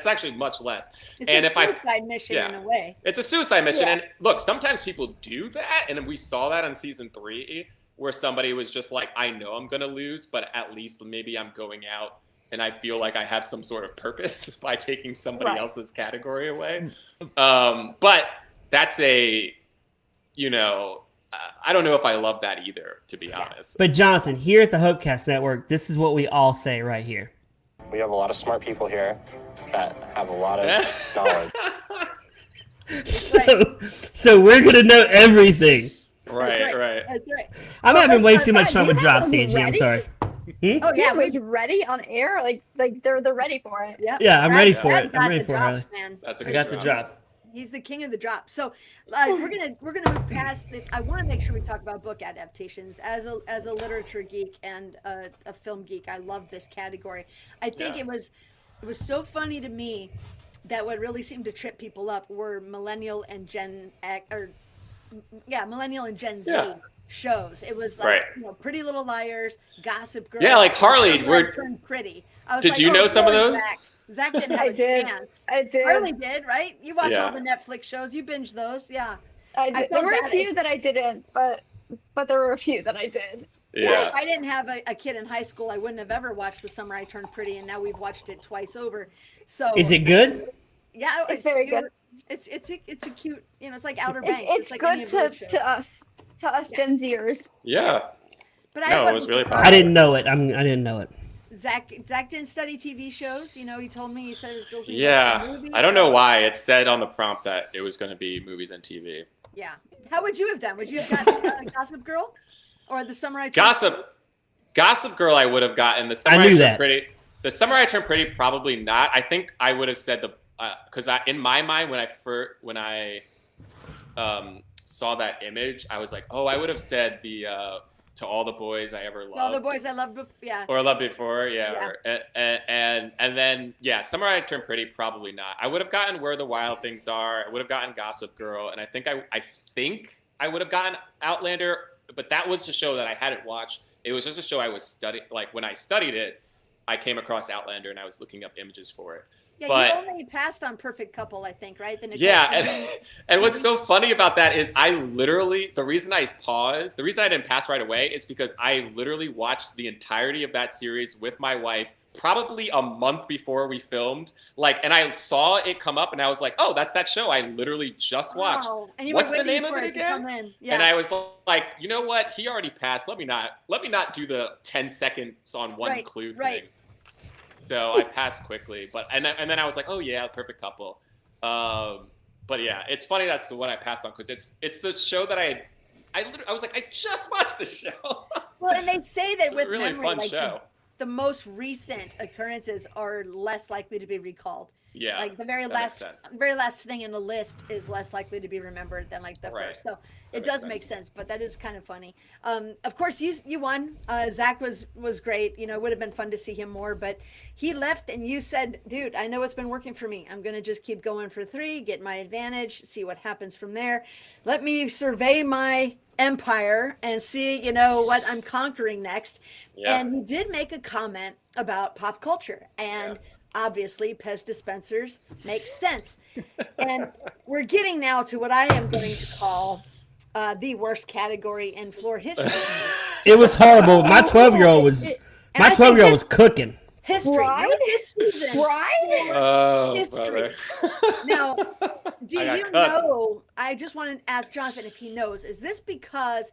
Speaker 6: actually much less.
Speaker 1: It's a suicide mission in a way.
Speaker 6: It's a suicide mission.
Speaker 1: Yeah.
Speaker 6: And look, sometimes people do that, and we saw that on season 3 where somebody was just like, I know I'm gonna lose, but at least maybe I'm going out and I feel like I have some sort of purpose by taking somebody else's category away. But that's I don't know if I love that either, to be honest.
Speaker 3: But Jonathan, here at the Hopecast Network, this is what we all say right here.
Speaker 7: We have a lot of smart people here that have a lot of knowledge.
Speaker 3: So we're going to know everything.
Speaker 6: Right.
Speaker 1: That's right.
Speaker 3: I'm having way too much fun with
Speaker 2: you
Speaker 3: drops,
Speaker 2: have them
Speaker 3: Angie. I'm
Speaker 2: ready?
Speaker 3: sorry.
Speaker 1: Oh yeah,
Speaker 2: like ready on air, like they're ready for it.
Speaker 1: Yep.
Speaker 3: Yeah, I'm ready for
Speaker 1: Brad
Speaker 3: it.
Speaker 1: got
Speaker 3: I'm ready
Speaker 1: the
Speaker 3: for it,
Speaker 1: drops,
Speaker 3: Harley.
Speaker 1: man.
Speaker 6: That's a
Speaker 3: I
Speaker 6: good
Speaker 3: got the
Speaker 6: drop.
Speaker 3: drop.
Speaker 1: He's the king of the drop. So we're gonna move past it. I want to make sure we talk about book adaptations. As a literature geek and a film geek, I love this category. I think it was so funny to me that what really seemed to trip people up were millennial and Gen X or millennial and Gen Z
Speaker 6: Yeah.
Speaker 1: shows. It was like
Speaker 6: Right.
Speaker 1: Pretty Little Liars, Gossip Girl.
Speaker 6: Yeah, like Harley,
Speaker 1: Summer I
Speaker 6: we're-
Speaker 1: Turned Pretty. I was
Speaker 6: Did
Speaker 1: like,
Speaker 6: you know some of
Speaker 1: really,
Speaker 6: those?
Speaker 1: Zach didn't have
Speaker 2: I
Speaker 1: a
Speaker 2: did.
Speaker 1: chance.
Speaker 2: I did.
Speaker 1: Harley did, right? You watch
Speaker 6: Yeah.
Speaker 1: all the Netflix shows. You binge those, yeah.
Speaker 2: I did.
Speaker 1: felt
Speaker 2: There were a
Speaker 1: bad.
Speaker 2: few that I didn't, but there were a few that I did.
Speaker 6: Yeah.
Speaker 1: If I didn't have a kid in high school, I wouldn't have ever watched The Summer I Turned Pretty, and now we've watched it twice over. So
Speaker 3: Is it good?
Speaker 1: Yeah,
Speaker 2: It's very
Speaker 1: cute.
Speaker 2: good.
Speaker 1: It's a cute, it's like Outer
Speaker 2: It's,
Speaker 1: Banks.
Speaker 2: it's
Speaker 1: like
Speaker 2: good
Speaker 1: any of those shows.
Speaker 2: to us Gen Zers.
Speaker 6: Yeah.
Speaker 1: But
Speaker 6: No,
Speaker 1: I
Speaker 6: it was really
Speaker 1: popular.
Speaker 3: I didn't know it. I didn't know it.
Speaker 1: Zach didn't study TV shows. He told me he said it was built into
Speaker 6: Yeah.
Speaker 1: movies.
Speaker 6: I don't know why it said on the prompt that it was going to be movies and TV.
Speaker 1: Yeah. How would you have done? Would you have gotten Gossip Girl, or The Summer I Turned
Speaker 6: Gossip Girl, I would have gotten. The Summer
Speaker 3: I knew
Speaker 6: Turned
Speaker 3: that.
Speaker 6: Pretty. The Summer I Turned Pretty, probably not. I think I would have said because in my mind when I saw that image, I was like, oh, I would have said the To All the Boys I Ever Loved.
Speaker 1: All the Boys I Loved Before. Yeah.
Speaker 6: Or Loved Before, yeah.
Speaker 1: Yeah.
Speaker 6: And then, yeah, Summer I Turned Pretty, probably not. I would have gotten Where the Wild Things Are. I would have gotten Gossip Girl. And I think I would have gotten Outlander, but that was a show that I hadn't watched. It was just a show I was studying. Like, when I studied it, I came across Outlander, and I was looking up images for it.
Speaker 1: Yeah,
Speaker 6: But-
Speaker 1: you only passed on Perfect Couple, I think, right? The Nicole
Speaker 6: Yeah,
Speaker 1: Kidman.
Speaker 6: and what's so funny about that is the reason I paused, the reason I didn't pass right away is because I literally watched the entirety of that series with my wife probably a month before we filmed. And I saw it come up and I was like, oh, that's that show I literally just watched.
Speaker 1: Wow. And you
Speaker 6: What's
Speaker 1: were
Speaker 6: the
Speaker 1: waiting
Speaker 6: name of
Speaker 1: for
Speaker 6: it
Speaker 1: to come
Speaker 6: again?
Speaker 1: in. Yeah.
Speaker 6: And I was like, you know what? He already passed. Let me not do the 10 seconds on one
Speaker 1: Right,
Speaker 6: clue
Speaker 1: right.
Speaker 6: thing. So I passed quickly, and then I was like, oh yeah, Perfect Couple. But yeah, it's funny that's the one I passed on because it's the show that I was like, I just watched the show.
Speaker 1: Well, and they say that
Speaker 6: It's a
Speaker 1: with
Speaker 6: really
Speaker 1: memory,
Speaker 6: fun
Speaker 1: like
Speaker 6: show.
Speaker 1: the most recent occurrences are less likely to be recalled.
Speaker 6: Yeah,
Speaker 1: Like the very
Speaker 6: that makes
Speaker 1: last thing in the list is less likely to be remembered than like the
Speaker 6: Right.
Speaker 1: first. So it
Speaker 6: That
Speaker 1: does
Speaker 6: makes
Speaker 1: make
Speaker 6: sense.
Speaker 1: sense, but that is kind of funny. Of course, you won. Zach was great. It would have been fun to see him more, but he left, and you said, "Dude, I know it's been working for me. I'm gonna just keep going for 3, get my advantage, see what happens from there. Let me survey my empire and see, what I'm conquering next."
Speaker 6: Yeah.
Speaker 1: And you did make a comment about pop culture, and obviously Pez dispensers make sense. And we're getting now to what I am going to call the worst category in floor history.
Speaker 3: It was horrible. My 12-year-old was
Speaker 1: And I say
Speaker 3: was cooking.
Speaker 1: History.
Speaker 2: Right?
Speaker 1: Not this season.
Speaker 2: Right?
Speaker 6: Oh,
Speaker 1: History.
Speaker 6: brother.
Speaker 1: Now, do
Speaker 6: I got
Speaker 1: you
Speaker 6: cut.
Speaker 1: know? I just want to ask Jonathan if he knows. Is this because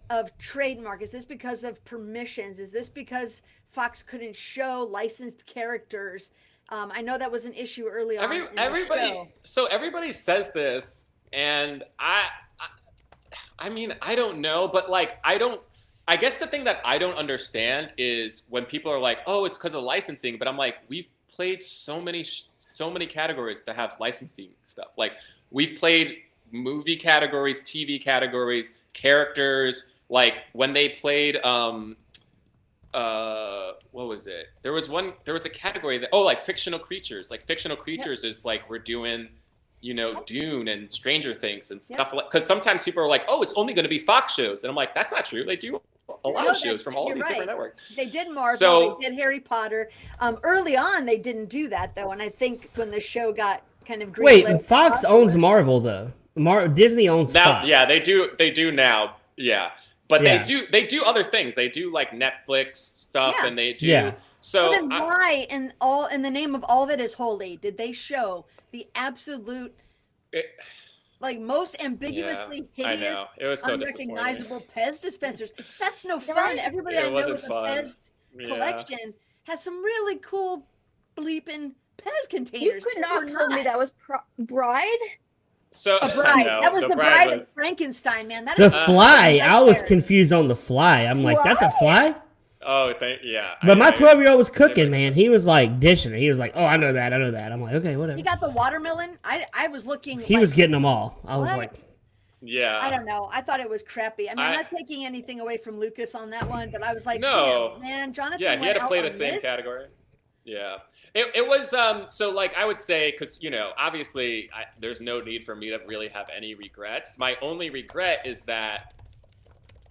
Speaker 1: of trademark? Is this because of permissions? Is this because Fox couldn't show licensed characters? I know that was an issue early on. in the show.
Speaker 6: So everybody says this, and I mean, I don't know, but I guess the thing that I don't understand is when people are like, "Oh, it's because of licensing," but I'm like, we've played so many categories that have licensing stuff. Like we've played movie categories, TV categories, characters. Like when they played, what was it? There was a category that like fictional creatures. Like fictional creatures is like we're doing. Dune and Stranger Things and stuff like. Because sometimes people are like, "Oh, it's only going to be Fox shows," and I'm like, "That's not true. They do a lot of shows from all these different networks."
Speaker 1: They did Marvel.
Speaker 6: So-
Speaker 1: They did Harry Potter. Early on, they didn't do that though, and I think when the show got kind of
Speaker 3: Wait,
Speaker 1: greenlit,
Speaker 3: Fox owns Marvel though. Disney owns
Speaker 6: Now,
Speaker 3: Fox.
Speaker 6: yeah, they do now. Yeah, but
Speaker 3: Yeah.
Speaker 6: they do other things. They do like Netflix stuff,
Speaker 1: Yeah.
Speaker 6: and they do.
Speaker 3: Yeah.
Speaker 6: So
Speaker 1: Well, then why, in the name of all that is holy, did they show the absolute, most ambiguously
Speaker 6: I
Speaker 1: hideous,
Speaker 6: know it was so disappointing.
Speaker 1: unrecognizable Pez dispensers? That's no fun. Everybody
Speaker 6: It
Speaker 1: I know
Speaker 6: wasn't
Speaker 1: with a
Speaker 6: fun.
Speaker 1: Pez
Speaker 6: Yeah.
Speaker 1: collection has some really cool bleeping Pez
Speaker 2: You
Speaker 1: containers.
Speaker 2: could
Speaker 1: These
Speaker 2: not
Speaker 1: were
Speaker 2: tell me that was Bride?
Speaker 6: So
Speaker 1: A bride.
Speaker 6: no,
Speaker 1: That was the bride of
Speaker 6: was-
Speaker 1: Frankenstein, man. That
Speaker 3: The
Speaker 1: is
Speaker 3: Fly. I was
Speaker 1: nightmare.
Speaker 3: confused on The Fly. I'm like, that's a fly?
Speaker 6: Oh, yeah.
Speaker 3: But my
Speaker 6: I-
Speaker 3: 12-year-old was cooking, man. He was like dishing it. He was like, "Oh, I know that. I'm like, okay, whatever.
Speaker 1: He got the watermelon. I was looking.
Speaker 3: He
Speaker 1: like,
Speaker 3: was getting them all. I was
Speaker 1: What?
Speaker 3: like,
Speaker 6: Yeah.
Speaker 1: I don't know. I thought it was crappy. I mean, I'm
Speaker 6: I-
Speaker 1: not taking anything away from Lucas on that one, but I was like,
Speaker 6: No.
Speaker 1: damn, man, Jonathan.
Speaker 6: Yeah, he
Speaker 1: went
Speaker 6: had to
Speaker 1: out
Speaker 6: play the
Speaker 1: on
Speaker 6: same
Speaker 1: this?
Speaker 6: category. Yeah. It was so like I would say, because obviously there's no need for me to really have any regrets. My only regret is that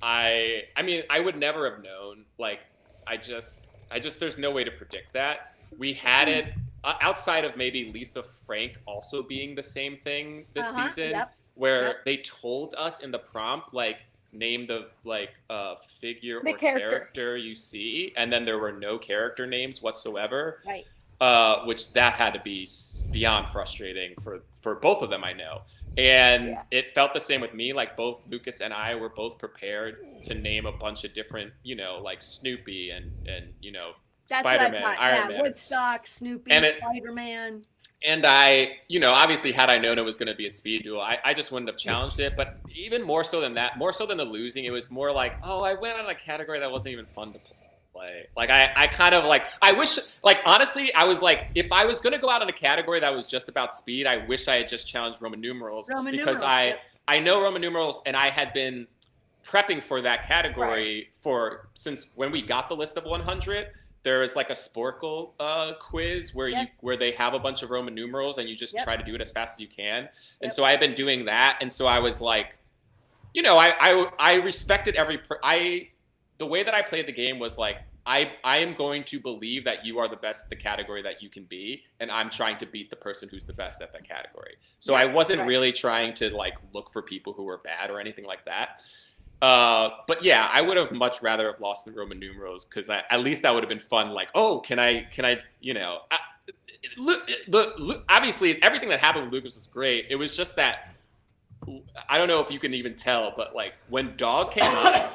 Speaker 6: I mean I would never have known. Like I just there's no way to predict that. We had it outside of maybe Lisa Frank also being the same thing this season, where they told us in the prompt like name the figure or character you see, and then there were no character names whatsoever.
Speaker 1: Right.
Speaker 6: Which that had to be beyond frustrating for both of them, I know. And it felt the same with me. Like both Lucas and I were both prepared to name a bunch of different, like Snoopy and
Speaker 1: That's
Speaker 6: Spider-Man,
Speaker 1: what I thought.
Speaker 6: Iron Man.
Speaker 1: Woodstock, Snoopy, Spider-Man.
Speaker 6: And I, obviously had I known it was going to be a speed duel, I just wouldn't have challenged it. But even more so than that, more so than the losing, it was more like, oh, I went on a category that wasn't even fun to play. Like I kind of like, I wish, like honestly, I was like, if I was going to go out in a category that was just about speed, I wish I had just challenged Roman numerals because I know Roman numerals and I had been prepping for that category since when we got the list of 100. There is like a Sporkle quiz where they have a bunch of Roman numerals and you just try to do it as fast as you can. And so I had been doing that, and so I was like, I respected the way that I played the game was like, I am going to believe that you are the best at the category that you can be, and I'm trying to beat the person who's the best at that category. So I wasn't really trying to like look for people who were bad or anything like that. But yeah, I would have much rather have lost the Roman numerals because at least that would have been fun. Like, oh, can I obviously everything that happened with Lucas was great. It was just that I don't know if you can even tell, but like when Dog came on,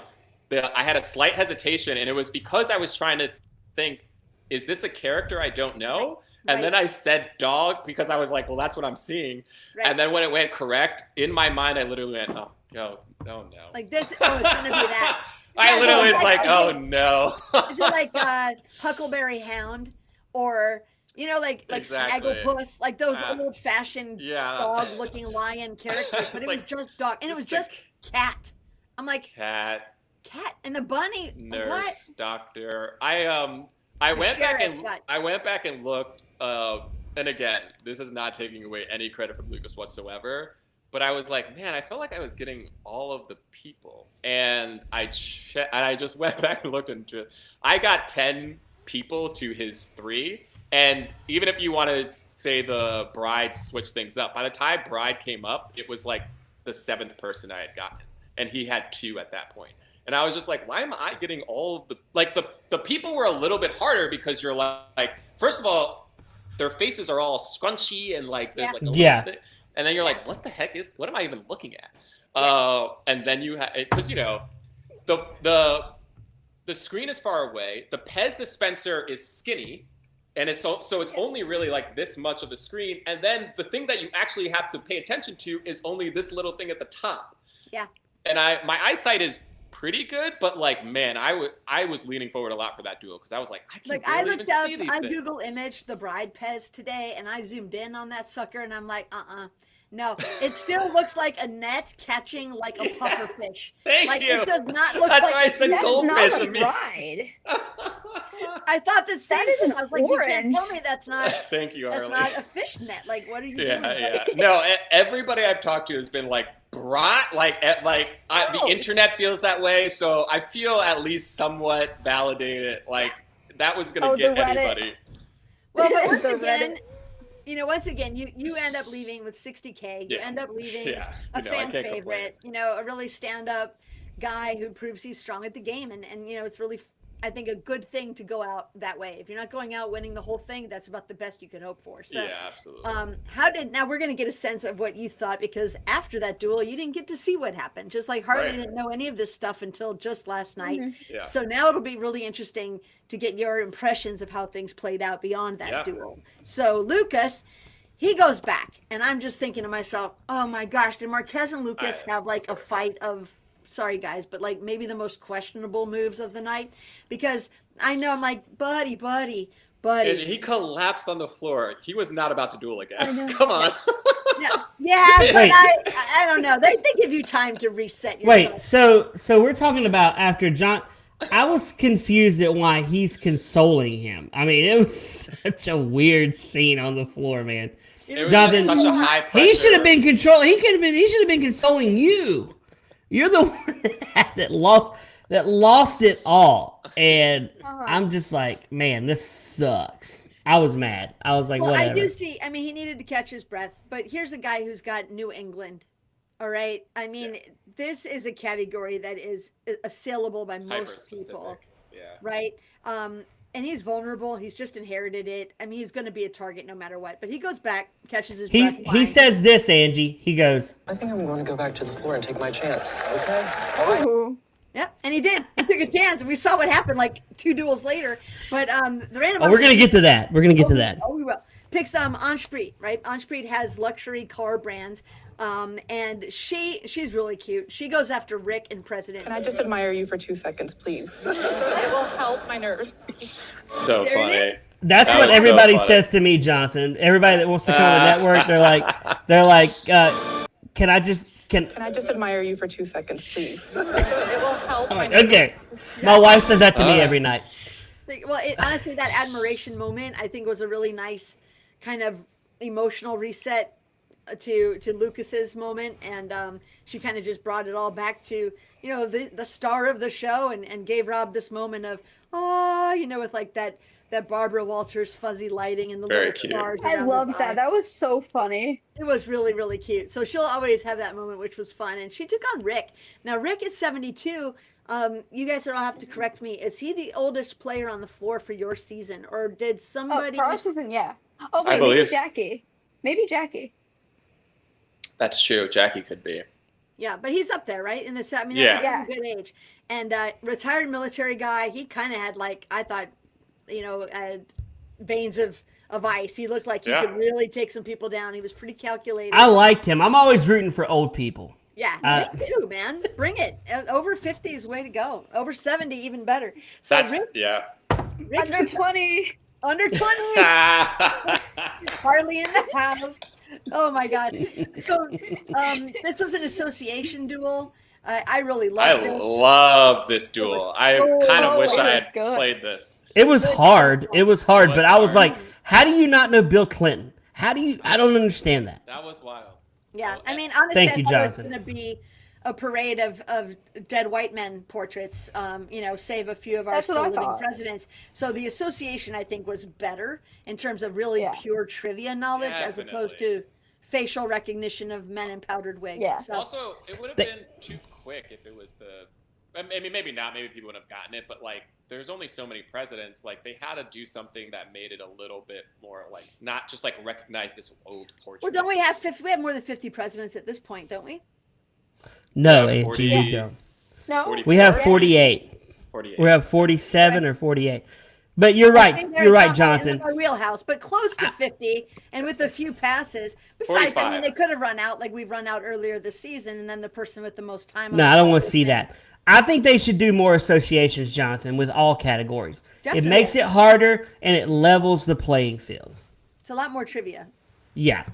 Speaker 6: I had a slight hesitation, and it was because I was trying to think, is this a character I don't know? And then I said Dog because I was like, well, that's what I'm seeing. Right. And then when it went correct, in my mind, I literally went, oh no.
Speaker 1: Like this, it's going to be that.
Speaker 6: I literally was like, oh no.
Speaker 1: Is it like Huckleberry Hound or, like Snagglepuss, like those old-fashioned dog-looking lion characters, but it was just dog, and it was just cat. I'm like, cat, and the bunny,
Speaker 6: nurse,
Speaker 1: what?
Speaker 6: doctor. I went back and looked, and again, this is not taking away any credit from Lucas whatsoever, but I was like, man, I felt like I was getting all of the people, and I just went back and looked into it. I got 10 people to his 3, and even if you want to say the Bride switched things up, by the time Bride came up, it was like the 7th person I had gotten, and he had 2 at that point. And I was just like, why am I getting all of the people were a little bit harder because you're like, first of all, their faces are all scrunchy and like there's like a little bit, and then you're like, what the heck what am I even looking at? And then you have, because the screen is far away. The Pez dispenser is skinny, and it's only really like this much of the screen. And then the thing that you actually have to pay attention to is only this little thing at the top.
Speaker 1: Yeah.
Speaker 6: And my eyesight is pretty good, but like, man, I was leaning forward a lot for that duel because I was like, I looked up
Speaker 1: on Google Image the Bride Pez today, and I zoomed in on that sucker, and I'm like, no, it still looks like a net catching like a puffer fish.
Speaker 6: Thank you.
Speaker 1: It does not look
Speaker 6: That's
Speaker 1: like
Speaker 6: why I said goldfish.
Speaker 2: That's not a bride.
Speaker 1: I thought the same.
Speaker 2: That is
Speaker 1: I was like,
Speaker 2: orange.
Speaker 1: you can't tell me that's not.
Speaker 6: Thank you,
Speaker 1: That's
Speaker 6: Arlie.
Speaker 1: not a fish net. Like, what are you doing?
Speaker 6: Yeah. No, everybody I've talked to has been like, the internet feels that way, so I feel at least somewhat validated. Like that was gonna get anybody.
Speaker 1: Well, but once again, you end up leaving with 60K. You end up leaving a fan favorite. A really stand-up guy who proves he's strong at the game, and it's really, I think, a good thing to go out that way. If you're not going out winning the whole thing, that's about the best you could hope for. So,
Speaker 6: yeah, absolutely.
Speaker 1: Now we're going to get a sense of what you thought, because after that duel, you didn't get to see what happened. Just like Harley didn't know any of this stuff until just last night.
Speaker 2: Mm-hmm.
Speaker 6: Yeah.
Speaker 1: So now it'll be really interesting to get your impressions of how things played out beyond that duel. So Lucas, he goes back, and I'm just thinking to myself, oh my gosh, did Marquez and Lucas have like a fight of, sorry guys, but like maybe the most questionable moves of the night? Because I know, I'm like, buddy.
Speaker 6: And he collapsed on the floor. He was not about to duel again. Come on.
Speaker 1: Yeah, but I don't know. They give you time to reset yourself.
Speaker 3: Wait, so we're talking about after John. I was confused at why he's consoling him. I mean, it was such a weird scene on the floor, man.
Speaker 6: It was
Speaker 3: Jonathan,
Speaker 6: just such a high pressure.
Speaker 3: He should have been controlling. He should have been consoling you. You're the one that lost it all, and I'm just like, man, this sucks. I was mad. I was like,
Speaker 1: well,
Speaker 3: whatever.
Speaker 1: I do see. I mean, he needed to catch his breath, but here's a guy who's got New England. All right. I mean, this is a category that is assailable by most people.
Speaker 6: Yeah.
Speaker 1: Right. And he's vulnerable. He's just inherited it. I mean, he's going to be a target no matter what. But he goes back, catches his breath.
Speaker 3: He says this, Angie. He goes,
Speaker 7: I think I'm going to go back to the floor and take my chance. Okay? All right.
Speaker 2: Ooh.
Speaker 1: Yep, and he did. He took a chance, and we saw what happened like 2 duels later. But the random.
Speaker 3: "Oh, we're gonna get to that. We're gonna get to that."
Speaker 1: Oh, we will. Picks Ansprit, right? Ansprit has luxury car brands, and she's really cute. She goes after Rick and President.
Speaker 8: Can I just admire you for 2 seconds, please? It will help my nerves.
Speaker 6: So
Speaker 1: There it
Speaker 6: funny.
Speaker 1: is.
Speaker 3: That's
Speaker 6: That
Speaker 3: what
Speaker 6: was so
Speaker 3: everybody
Speaker 6: funny.
Speaker 3: says to me, Jonathan. Everybody that wants to come on the network, they're like, can I just
Speaker 8: admire you for 2 seconds, please? It will help my nerves.
Speaker 3: Okay. My wife says that to me every night.
Speaker 1: Well, honestly, that admiration moment I think was a really nice kind of emotional reset to Lucas's moment, and she kind of just brought it all back to the star of the show, and gave Rob this moment of with like that Barbara Walters fuzzy lighting and the
Speaker 6: Very
Speaker 1: little
Speaker 6: cute.
Speaker 1: stars.
Speaker 2: I
Speaker 1: around her
Speaker 2: loved
Speaker 1: eye.
Speaker 2: that. That was so funny.
Speaker 1: It was really, really cute. So she'll always have that moment, which was fun. And she took on Rick. Now, Rick is 72. You guys will have to correct me. Is he the oldest player on the floor for your season? Or did somebody...
Speaker 2: Oh, for our season, yeah. Oh,
Speaker 6: I
Speaker 2: wait, maybe
Speaker 6: believe-
Speaker 2: Jackie. Maybe Jackie.
Speaker 6: That's true. Jackie could be.
Speaker 1: Yeah, but he's up there, right? In the I mean,
Speaker 6: Yeah.
Speaker 1: that's a pretty good age. And retired military guy, he kind of had, like, I thought, veins of ice. He looked like he
Speaker 6: Yeah.
Speaker 1: could really take some people down. He was pretty calculated.
Speaker 3: I liked him. I'm always rooting for old people.
Speaker 1: Yeah, me too, man. Bring it. Over 50 is the way to go. Over 70, even better. So
Speaker 6: That's
Speaker 1: Rick
Speaker 2: Under
Speaker 1: took-
Speaker 2: 20.
Speaker 1: Under 20. Harley in the house. Oh my God. So this was an association duel. I really
Speaker 6: I
Speaker 1: loved this.
Speaker 6: love this duel. I kind of wish I had
Speaker 2: good.
Speaker 6: played this.
Speaker 3: It was hard. It was hard, but I was
Speaker 6: hard.
Speaker 3: like, how do you not know Bill Clinton? I don't understand that.
Speaker 6: That was wild.
Speaker 1: Yeah, I mean, honestly,
Speaker 3: Thank you,
Speaker 1: I thought it was
Speaker 3: Jonathan.
Speaker 1: going to be a parade of dead white men portraits, save a few of our
Speaker 2: That's what
Speaker 1: still
Speaker 2: I
Speaker 1: living
Speaker 2: thought.
Speaker 1: presidents. So the association, I think, was better in terms of really pure trivia knowledge as opposed to facial recognition of men in powdered wigs.
Speaker 2: Yeah.
Speaker 1: So,
Speaker 6: Also, it would have been too quick if it was I mean, maybe not. Maybe people would have gotten it, but like, there's only so many presidents. Like, they had to do something that made it a little bit more like not just like recognize this old portrait.
Speaker 1: well, don't we have 50? We have more than 50 presidents at this point, don't we?
Speaker 3: No,
Speaker 6: We have
Speaker 3: Angie, you don't.
Speaker 2: No.
Speaker 6: 44?
Speaker 3: We have 48.
Speaker 6: 48.
Speaker 3: We have 47 or 48. But you're
Speaker 1: I
Speaker 3: right.
Speaker 1: think
Speaker 3: You're
Speaker 1: there's
Speaker 3: right,
Speaker 1: not
Speaker 3: Jonathan.
Speaker 1: my wheelhouse, but close to 50, and with a few passes. Besides, I mean,
Speaker 6: 45.
Speaker 1: they could have run out like we've run out earlier this season, and then the person with the most time. on
Speaker 3: No,
Speaker 1: the
Speaker 3: I don't
Speaker 1: clock
Speaker 3: want to
Speaker 1: would
Speaker 3: see
Speaker 1: win.
Speaker 3: that. I think they should do more associations, Jonathan, with all categories.
Speaker 1: Definitely.
Speaker 3: It makes it harder and it levels the playing field.
Speaker 1: It's a lot more trivia.
Speaker 3: Yeah.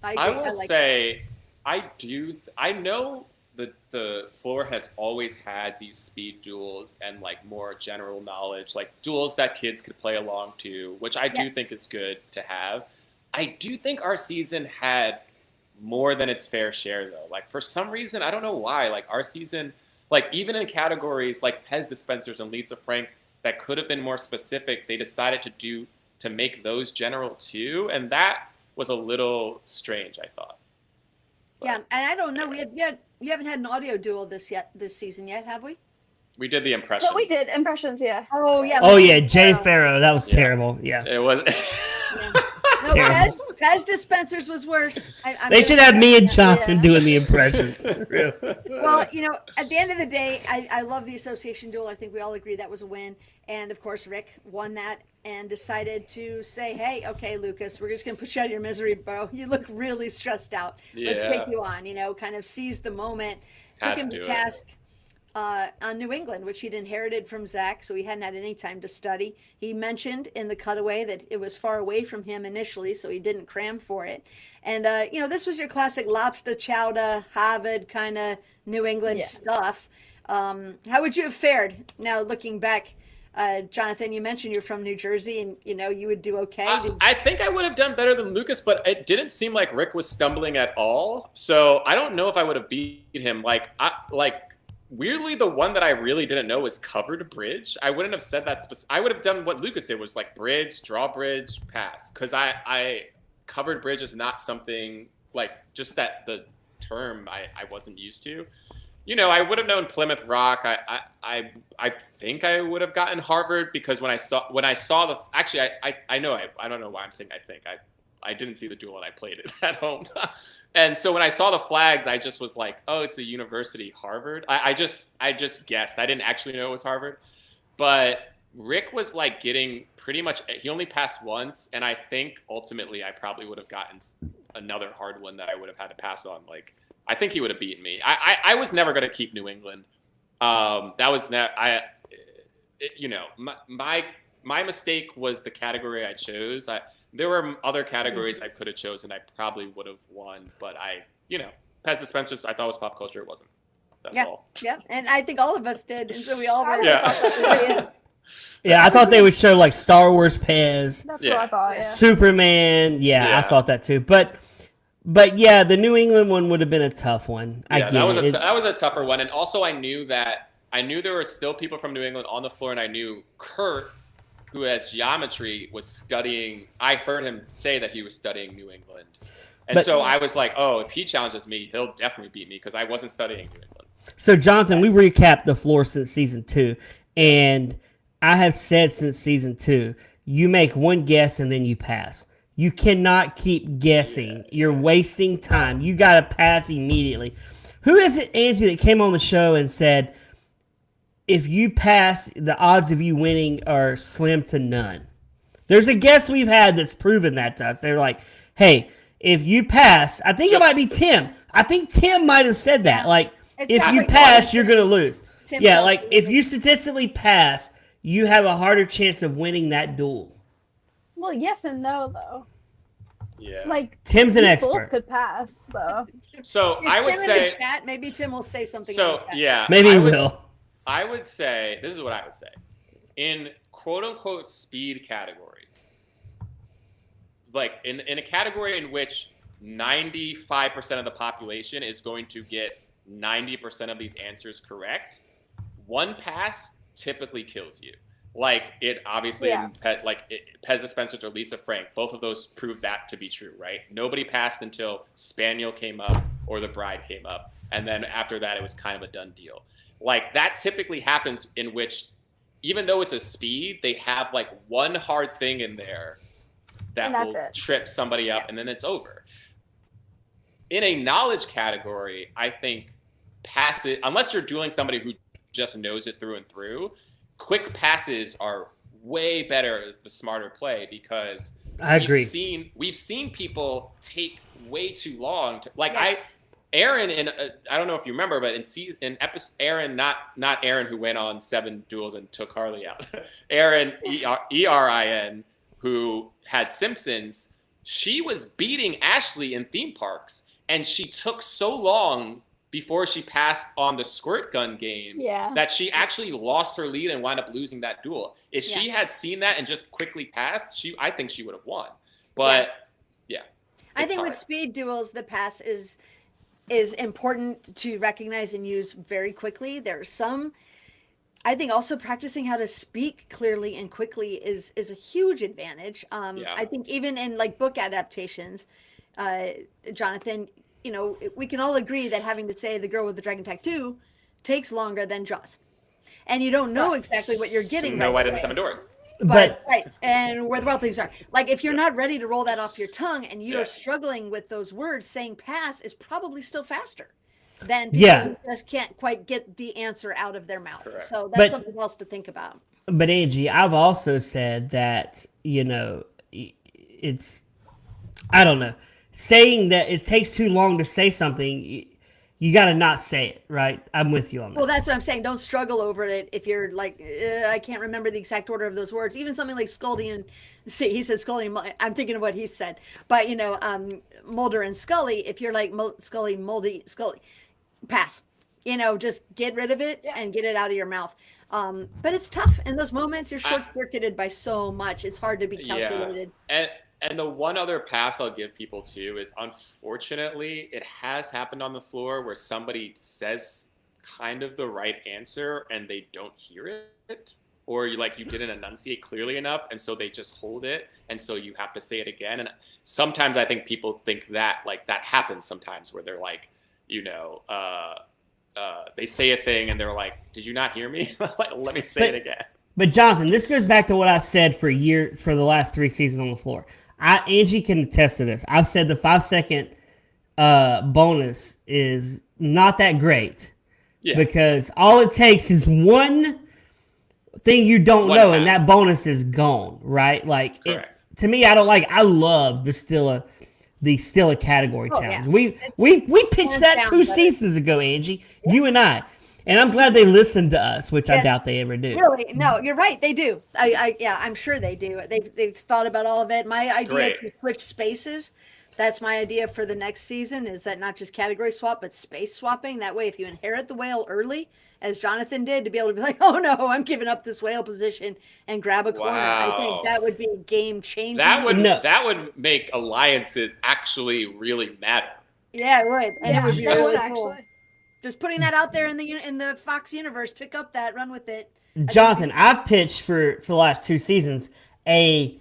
Speaker 1: I
Speaker 6: I
Speaker 1: agree.
Speaker 6: will
Speaker 1: like
Speaker 6: say, I know that the floor has always had these speed duels and like more general knowledge, like duels that kids could play along to, which I do think is good to have. I do think our season had more than its fair share though. Like for some reason, I don't know why, like our season, like even in categories like Pez dispensers and Lisa Frank that could have been more specific, they decided to make those general too. And that was a little strange, I thought.
Speaker 1: Yeah, and I don't know. You haven't had an audio duel this season yet, have we?
Speaker 6: We did the impressions.
Speaker 2: But we did impressions, yeah.
Speaker 1: Oh yeah.
Speaker 3: Oh, yeah. Jay Farrow. That was terrible. Yeah.
Speaker 6: It was.
Speaker 1: No,
Speaker 3: terrible.
Speaker 1: Pez dispensers was worse.
Speaker 3: They should have me and Jonathan doing the impressions.
Speaker 1: Well, at the end of the day, I love the association duel. I think we all agree that was a win. And of course, Rick won that and decided to say, hey, okay, Lucas, we're just going to put you out of your misery, bro. You look really stressed out. Let's
Speaker 6: Yeah.
Speaker 1: take you on, kind of seized the moment,
Speaker 6: Had
Speaker 1: took
Speaker 6: to
Speaker 1: him to
Speaker 6: do it.
Speaker 1: task on New England, which he'd inherited from Zach, so he hadn't had any time to study. He mentioned in the cutaway that it was far away from him initially, so he didn't cram for it. And, this was your classic lobster chowder, Harvard kind of New England stuff. How would you have fared now looking back? Jonathan, you mentioned you're from New Jersey and you would do okay.
Speaker 6: I think I would have done better than Lucas, but it didn't seem like Rick was stumbling at all. So I don't know if I would have beat him. Weirdly, the one that I really didn't know was covered bridge. I wouldn't have said that. I would have done what Lucas did, was like bridge, draw bridge, pass. Because I covered bridge is not something like just that the term I wasn't used to. I would have known Plymouth Rock. I think I would have gotten Harvard because when I saw the I don't know why I'm saying I think I didn't see the duel and I played it at home. And so when I saw the flags, I just was like, oh, it's a university, Harvard. I just guessed. I didn't actually know it was Harvard. But Rick was like getting pretty much, he only passed once. And I think ultimately I probably would have gotten another hard one that I would have had to pass on. Like, I think he would have beaten me. I was never going to keep New England. That was my mistake was the category I chose. There were other categories I could have chosen. I probably would have won, but Pez Dispensers I thought was pop culture. It wasn't. That's all.
Speaker 1: Yeah, and I think all of us did, and so we all were.
Speaker 3: Yeah, I thought they would show like Star Wars Pez.
Speaker 2: That's what I thought. Yeah.
Speaker 3: Superman. Yeah, I thought that too. But yeah, the New England one would have been a tough one.
Speaker 6: That was a tougher one, and also I knew there were still people from New England on the floor, and I knew Kurt, who has geometry, was studying. I heard him say that he was studying New England. And so I was like, oh, if he challenges me, he'll definitely beat me because I wasn't studying New England.
Speaker 3: So, Jonathan, we recapped the floor since season 2. And I have said since season 2, you make one guess and then you pass. You cannot keep guessing. You're wasting time. You got to pass immediately. Who is it, Angie, that came on the show and said, if you pass, the odds of you winning are slim to none? There's a guest we've had that's proven that to us. They're like, hey, if you pass, I think it might be Tim. I think Tim might have said that. Like, if you pass, you're going to lose. Yeah, like, if you statistically pass, you have a harder chance of winning that duel.
Speaker 2: Well, yes and no, though.
Speaker 6: Yeah.
Speaker 2: Like,
Speaker 3: Tim's an expert.
Speaker 2: Both could pass, though.
Speaker 6: So
Speaker 1: I would say in the chat, maybe Tim will say something.
Speaker 6: So
Speaker 1: like that.
Speaker 6: yeah,
Speaker 3: maybe he will.
Speaker 6: I would say, this is what I would say. In quote-unquote speed categories, like in a category in which 95% of the population is going to get 90% of these answers correct, one pass typically kills you. Like, it obviously, Pez Dispensers or Lisa Frank, both of those proved that to be true, right? Nobody passed until Spaniel came up or the bride came up. And then after that, it was kind of a done deal. Like, that typically happens in which, even though it's a speed, they have like one hard thing in there that will trip somebody up, and then it's over. In a knowledge category, I think passes, unless you're dueling somebody who just knows it through and through, quick passes are way better, the smarter play, because
Speaker 3: I agree.
Speaker 6: We've seen people take way too long to, like, Aaron, I don't know if you remember, but in episode, Aaron, not Aaron who went on 7 duels and took Harley out. Aaron, ERIN, who had Simpsons, she was beating Ashley in theme parks, and she took so long before she passed on the squirt gun game that she actually lost her lead and wound up losing that duel. If she had seen that and just quickly passed, I think she would have won. But
Speaker 1: I think with speed duels, the pass is important to recognize and use very quickly. There are some, I think also practicing how to speak clearly and quickly is a huge advantage. I think even in like book adaptations, Jonathan, we can all agree that having to say The Girl with the Dragon Tattoo takes longer than Jaws. And you don't know exactly what you're getting.
Speaker 6: Snow White and the 7 Doors.
Speaker 1: But and Where the Wild Things Are. Like, if you're not ready to roll that off your tongue and you're struggling with those words, saying pass is probably still faster than people who just can't quite get the answer out of their mouth. Correct. So that's something else to think about.
Speaker 3: But Angie, I've also said that, it's, I don't know, saying that it takes too long to say something, you got to not say it, right? I'm with you on that.
Speaker 1: Well, that's what I'm saying. Don't struggle over it if you're like, I can't remember the exact order of those words. Even something like Scully and, he said Scully and, I'm thinking of what he said. But, Mulder and Scully, if you're like Scully, Moldy, Scully, pass. just get rid of it
Speaker 2: Yeah.
Speaker 1: and get it out of your mouth. But it's tough in those moments. You're short circuited by so much. It's hard to be calculated.
Speaker 6: And the one other pass I'll give people too is, unfortunately, it has happened on the floor where somebody says kind of the right answer and they don't hear it, or you didn't enunciate clearly enough, and so they just hold it, and so you have to say it again. And sometimes I think people think that that happens sometimes where they're like, they say a thing and they're like, "Did you not hear me? Let me say it again."
Speaker 3: But Jonathan, this goes back to what I said for the last 3 seasons on the floor. Angie can attest to this. I've said the 5-second bonus is not that great because all it takes is one thing you don't know, and that bonus is gone, right? To me, I love the still a category challenge.
Speaker 1: Yeah.
Speaker 3: We pitched that 2 seasons ago, Angie, you and I. And I'm glad they listened to us, which I doubt they ever do.
Speaker 1: Really? No, you're right. They do. I'm sure they do. They've thought about all of it. My idea to switch spaces, that's my idea for the next season, is that not just category swap, but space swapping. That way, if you inherit the whale early, as Jonathan did, to be able to be like, oh no, I'm giving up this whale position and grab a corner. I think that would be game changing.
Speaker 6: That would make alliances actually really matter.
Speaker 1: Yeah, it would. And it would be really cool.
Speaker 2: Actually.
Speaker 1: Just putting that out there in the Fox universe. Pick up that, run with it.
Speaker 3: Jonathan, I've pitched for the last 2 seasons a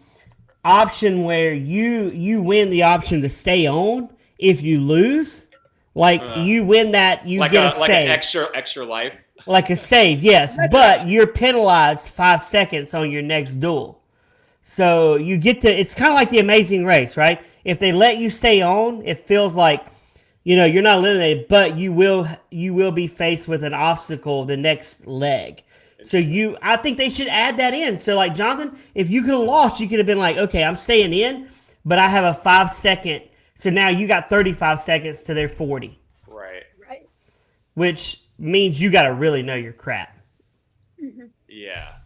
Speaker 3: option where you win the option to stay on if you lose. You win that, you get a save.
Speaker 6: Like an extra life.
Speaker 3: Like a save, yes. But you're penalized 5 seconds on your next duel. So you get it's kind of like the Amazing Race, right? If they let you stay on, it feels like you're not eliminated, but you will be faced with an obstacle the next leg. So I think they should add that in. So Jonathan, if you could have lost, you could have been like, okay, I'm staying in, but I have a 5-second. So now you got 35 seconds to their 40.
Speaker 6: Right.
Speaker 3: Which means you got to really know your crap.
Speaker 2: Mm-hmm.
Speaker 6: Yeah.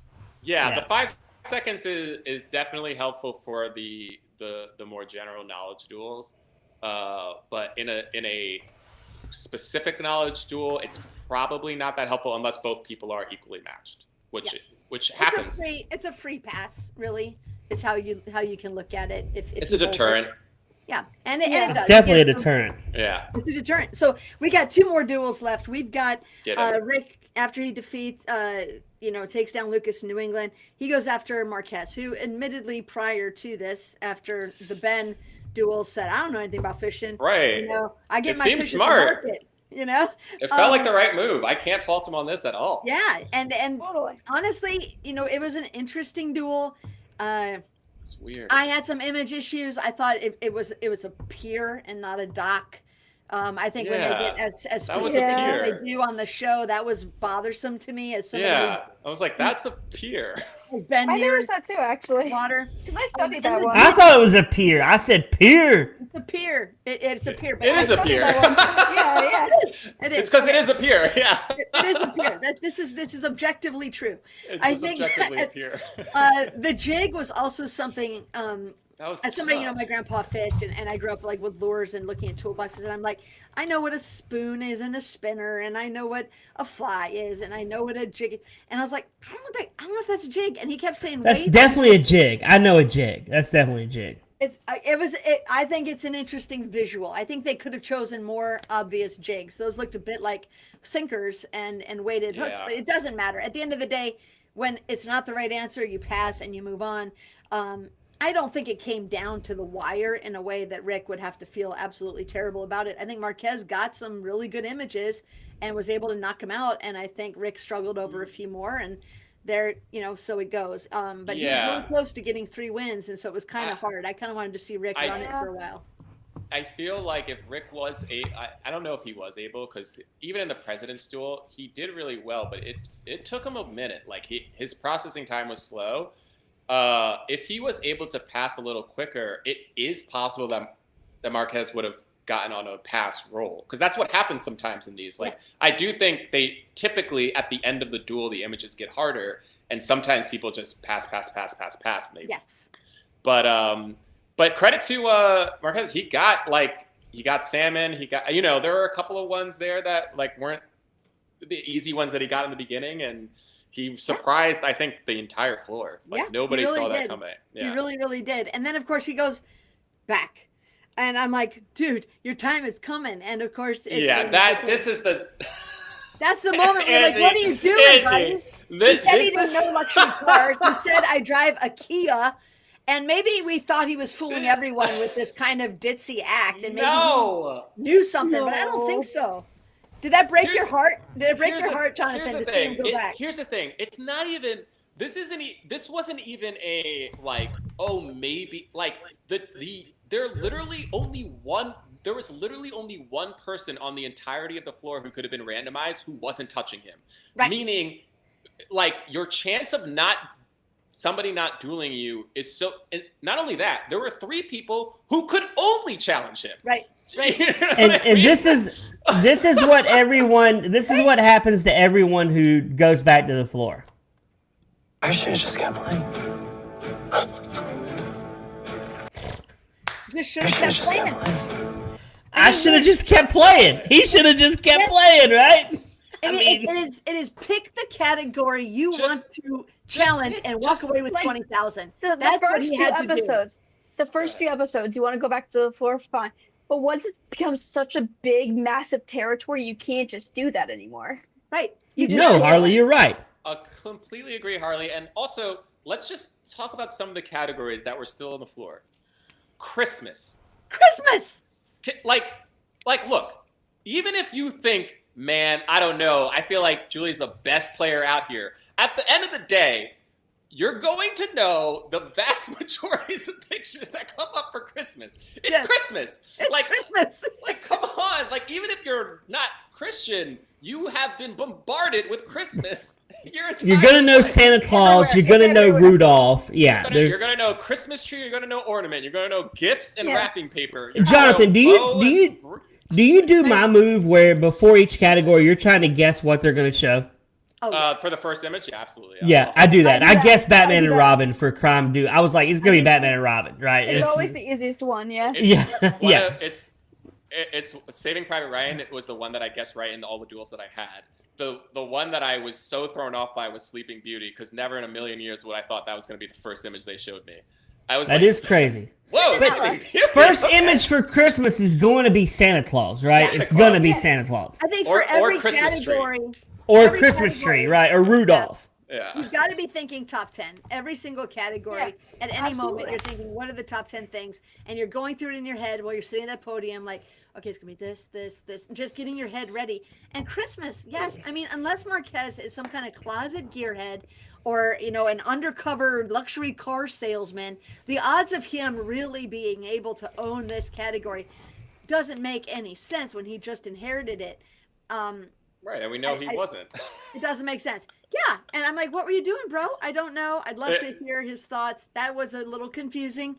Speaker 6: The 5 seconds is definitely helpful for the more general knowledge duels. But in a specific knowledge duel, it's probably not that helpful unless both people are equally matched, which happens.
Speaker 1: It's a free pass, really, is how you can look at it. If
Speaker 6: it's a deterrent.
Speaker 1: Yeah, and
Speaker 3: it's definitely a deterrent.
Speaker 6: Yeah,
Speaker 1: it's a deterrent. So we got 2 more duels left. We've got Rick, after he defeats, takes down Lucas in New England. He goes after Marquez, who admittedly prior to this, after the Ben duel, said, I don't know anything about fishing.
Speaker 6: Right.
Speaker 1: I get my
Speaker 6: seems
Speaker 1: fish
Speaker 6: smart.
Speaker 1: at the market,
Speaker 6: It felt like the right move. I can't fault him on this at all.
Speaker 1: Yeah, and
Speaker 2: Totally.
Speaker 1: honestly, it was an interesting duel.
Speaker 6: It's weird.
Speaker 1: I had some image issues. I thought it was a pier and not a dock. I think when they get as specific as they do on the show, that was bothersome to me as somebody.
Speaker 6: Yeah, I was like, that's a pier.
Speaker 1: Been
Speaker 2: I
Speaker 1: near
Speaker 2: noticed that too, actually.
Speaker 1: water.
Speaker 2: Because I studied that one.
Speaker 3: I thought it was a pier. I said pier.
Speaker 1: It's a pier. It's a pier.
Speaker 6: It is a pier.
Speaker 2: Yeah.
Speaker 1: It is.
Speaker 6: It's because it is a pier. Yeah.
Speaker 1: It is a pier. This is objectively true.
Speaker 6: I think objectively a pier.
Speaker 1: The jig was also something. As somebody, my grandpa fished, and I grew up with lures and looking at toolboxes, and I'm like, I know what a spoon is and a spinner, and I know what a fly is, and I know what a jig is. And I was like, I don't know if that's a jig. And he kept saying,
Speaker 3: that's definitely a jig. I know a jig. That's definitely a jig.
Speaker 1: I think it's an interesting visual. I think they could have chosen more obvious jigs. Those looked a bit like sinkers and weighted hooks, but it doesn't matter. At the end of the day, when it's not the right answer, you pass and you move on. I don't think it came down to the wire in a way that Rick would have to feel absolutely terrible about it. I think Marquez got some really good images and was able to knock him out. And I think Rick struggled over a few more, and there, so it goes. But he was really close to getting 3 wins. And so it was kind of hard. I kind of wanted to see Rick run it for a while.
Speaker 6: I feel like if Rick was I don't know if he was able, because even in the President's Duel, he did really well, but it took him a minute. His processing time was slow. If he was able to pass a little quicker, it is possible that Marquez would have gotten on a pass roll, because that's what happens sometimes in these. I do think they typically at the end of the duel, the images get harder, and sometimes people just pass. And But credit to Marquez, he got salmon. He got there were a couple of ones there that weren't the easy ones that he got in the beginning, and he surprised, I think, the entire floor. Like,
Speaker 1: Yeah,
Speaker 6: nobody
Speaker 1: he really
Speaker 6: saw that
Speaker 1: did.
Speaker 6: coming.
Speaker 1: He
Speaker 6: Yeah.
Speaker 1: really, really did. And then, of course, he goes back. And I'm like, dude, your time is coming. And, of course,
Speaker 6: This is the...
Speaker 1: that's the moment we're like, what are you doing, buddy? He said he didn't know luxury cars. He said, I drive a Kia. And maybe we thought he was fooling everyone with this kind of ditzy act. And maybe he knew something, but I don't think so. Did that break your heart? Did it break your heart, Jonathan, to see him go back?
Speaker 6: Here's the thing. It's not even... This wasn't even a, like, oh, maybe... Like, there was literally only one person on the entirety of the floor who could have been randomized who wasn't touching him.
Speaker 1: Right.
Speaker 6: Meaning, like, your chance of somebody not dueling you is so... And not only that, there were 3 people who could only challenge him.
Speaker 1: Right.
Speaker 6: You know what I
Speaker 3: And
Speaker 6: mean?
Speaker 3: this is what what happens to everyone who goes back to the floor.
Speaker 7: I should have just kept playing.
Speaker 1: Just should have kept playing.
Speaker 3: I should have just kept playing. He should have just kept playing, right?
Speaker 1: It is pick the category you want to challenge and walk away with
Speaker 2: like
Speaker 1: 20,000.
Speaker 2: The
Speaker 1: That's what
Speaker 2: first
Speaker 1: he
Speaker 2: few
Speaker 1: had to do.
Speaker 2: episodes. The first few episodes, you want to go back to the floor, fine. But once it becomes such a big, massive territory, you can't just do that anymore.
Speaker 1: Right.
Speaker 3: No, Harley, you're right.
Speaker 6: I completely agree, Harley. And also, let's just talk about some of the categories that were still on the floor. Christmas.
Speaker 1: Christmas.
Speaker 6: Like, look, even if you think, man, I don't know, I feel like Julie's the best player out here. At the end of the day, you're going to know the vast majorities of pictures that come up for Christmas. It's Christmas.
Speaker 1: It's Christmas.
Speaker 6: Like, come on. Like, even if you're not Christian, you have been bombarded with Christmas.
Speaker 3: You're gonna know Santa Claus. You're gonna know Rudolph. Yeah,
Speaker 6: you're gonna know Christmas tree. You're gonna know ornament. You're gonna know gifts and wrapping paper.
Speaker 3: Jonathan, do you do my move where before each category you're trying to guess what they're gonna show?
Speaker 6: For the first image, yeah, absolutely.
Speaker 3: Yeah, I do that. I guess Batman and Robin for crime do. I was like, it's gonna be Batman and Robin, right?
Speaker 2: It's always the easiest one, yeah.
Speaker 6: It's Saving Private Ryan. It was the one that I guessed right in all the duels that I had. The one that I was so thrown off by was Sleeping Beauty, because never in a million years would I thought that was going to be the first image they showed me.
Speaker 3: That is crazy.
Speaker 6: Whoa!
Speaker 3: First image for Christmas is going to be Santa Claus, right? It's going to be Santa Claus.
Speaker 1: I think for every category.
Speaker 3: Or Christmas tree, right? Or Rudolph.
Speaker 6: Yeah.
Speaker 1: You've got to be thinking top 10. Every single category. At any moment, you're thinking, what are the top 10 things? And you're going through it in your head while you're sitting at that podium, like, okay, it's going to be this, just getting your head ready. And Christmas, yes. I mean, unless Marquez is some kind of closet gearhead or, an undercover luxury car salesman, the odds of him really being able to own this category doesn't make any sense when he just inherited it.
Speaker 6: Right, and we know he wasn't.
Speaker 1: It doesn't make sense. Yeah, and I'm like, what were you doing, bro? I don't know. I'd love to hear his thoughts. That was a little confusing.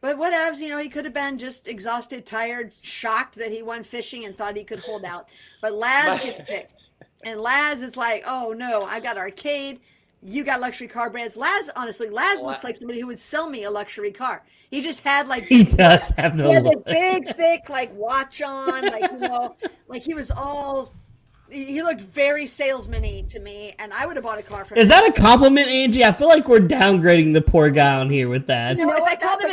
Speaker 1: But whatevs, he could have been just exhausted, tired, shocked that he went fishing and thought he could hold out. But Laz gets picked. And Laz is like, oh, no, I got arcade. You got luxury car brands. Laz looks like somebody who would sell me a luxury car. He just had
Speaker 3: he does have the
Speaker 1: this big, thick, watch on. He was all... He looked very salesman-y to me, and I would have bought a car from him.
Speaker 3: Is that a compliment, Angie? I feel like we're downgrading the poor guy on here with that.
Speaker 1: No, if I called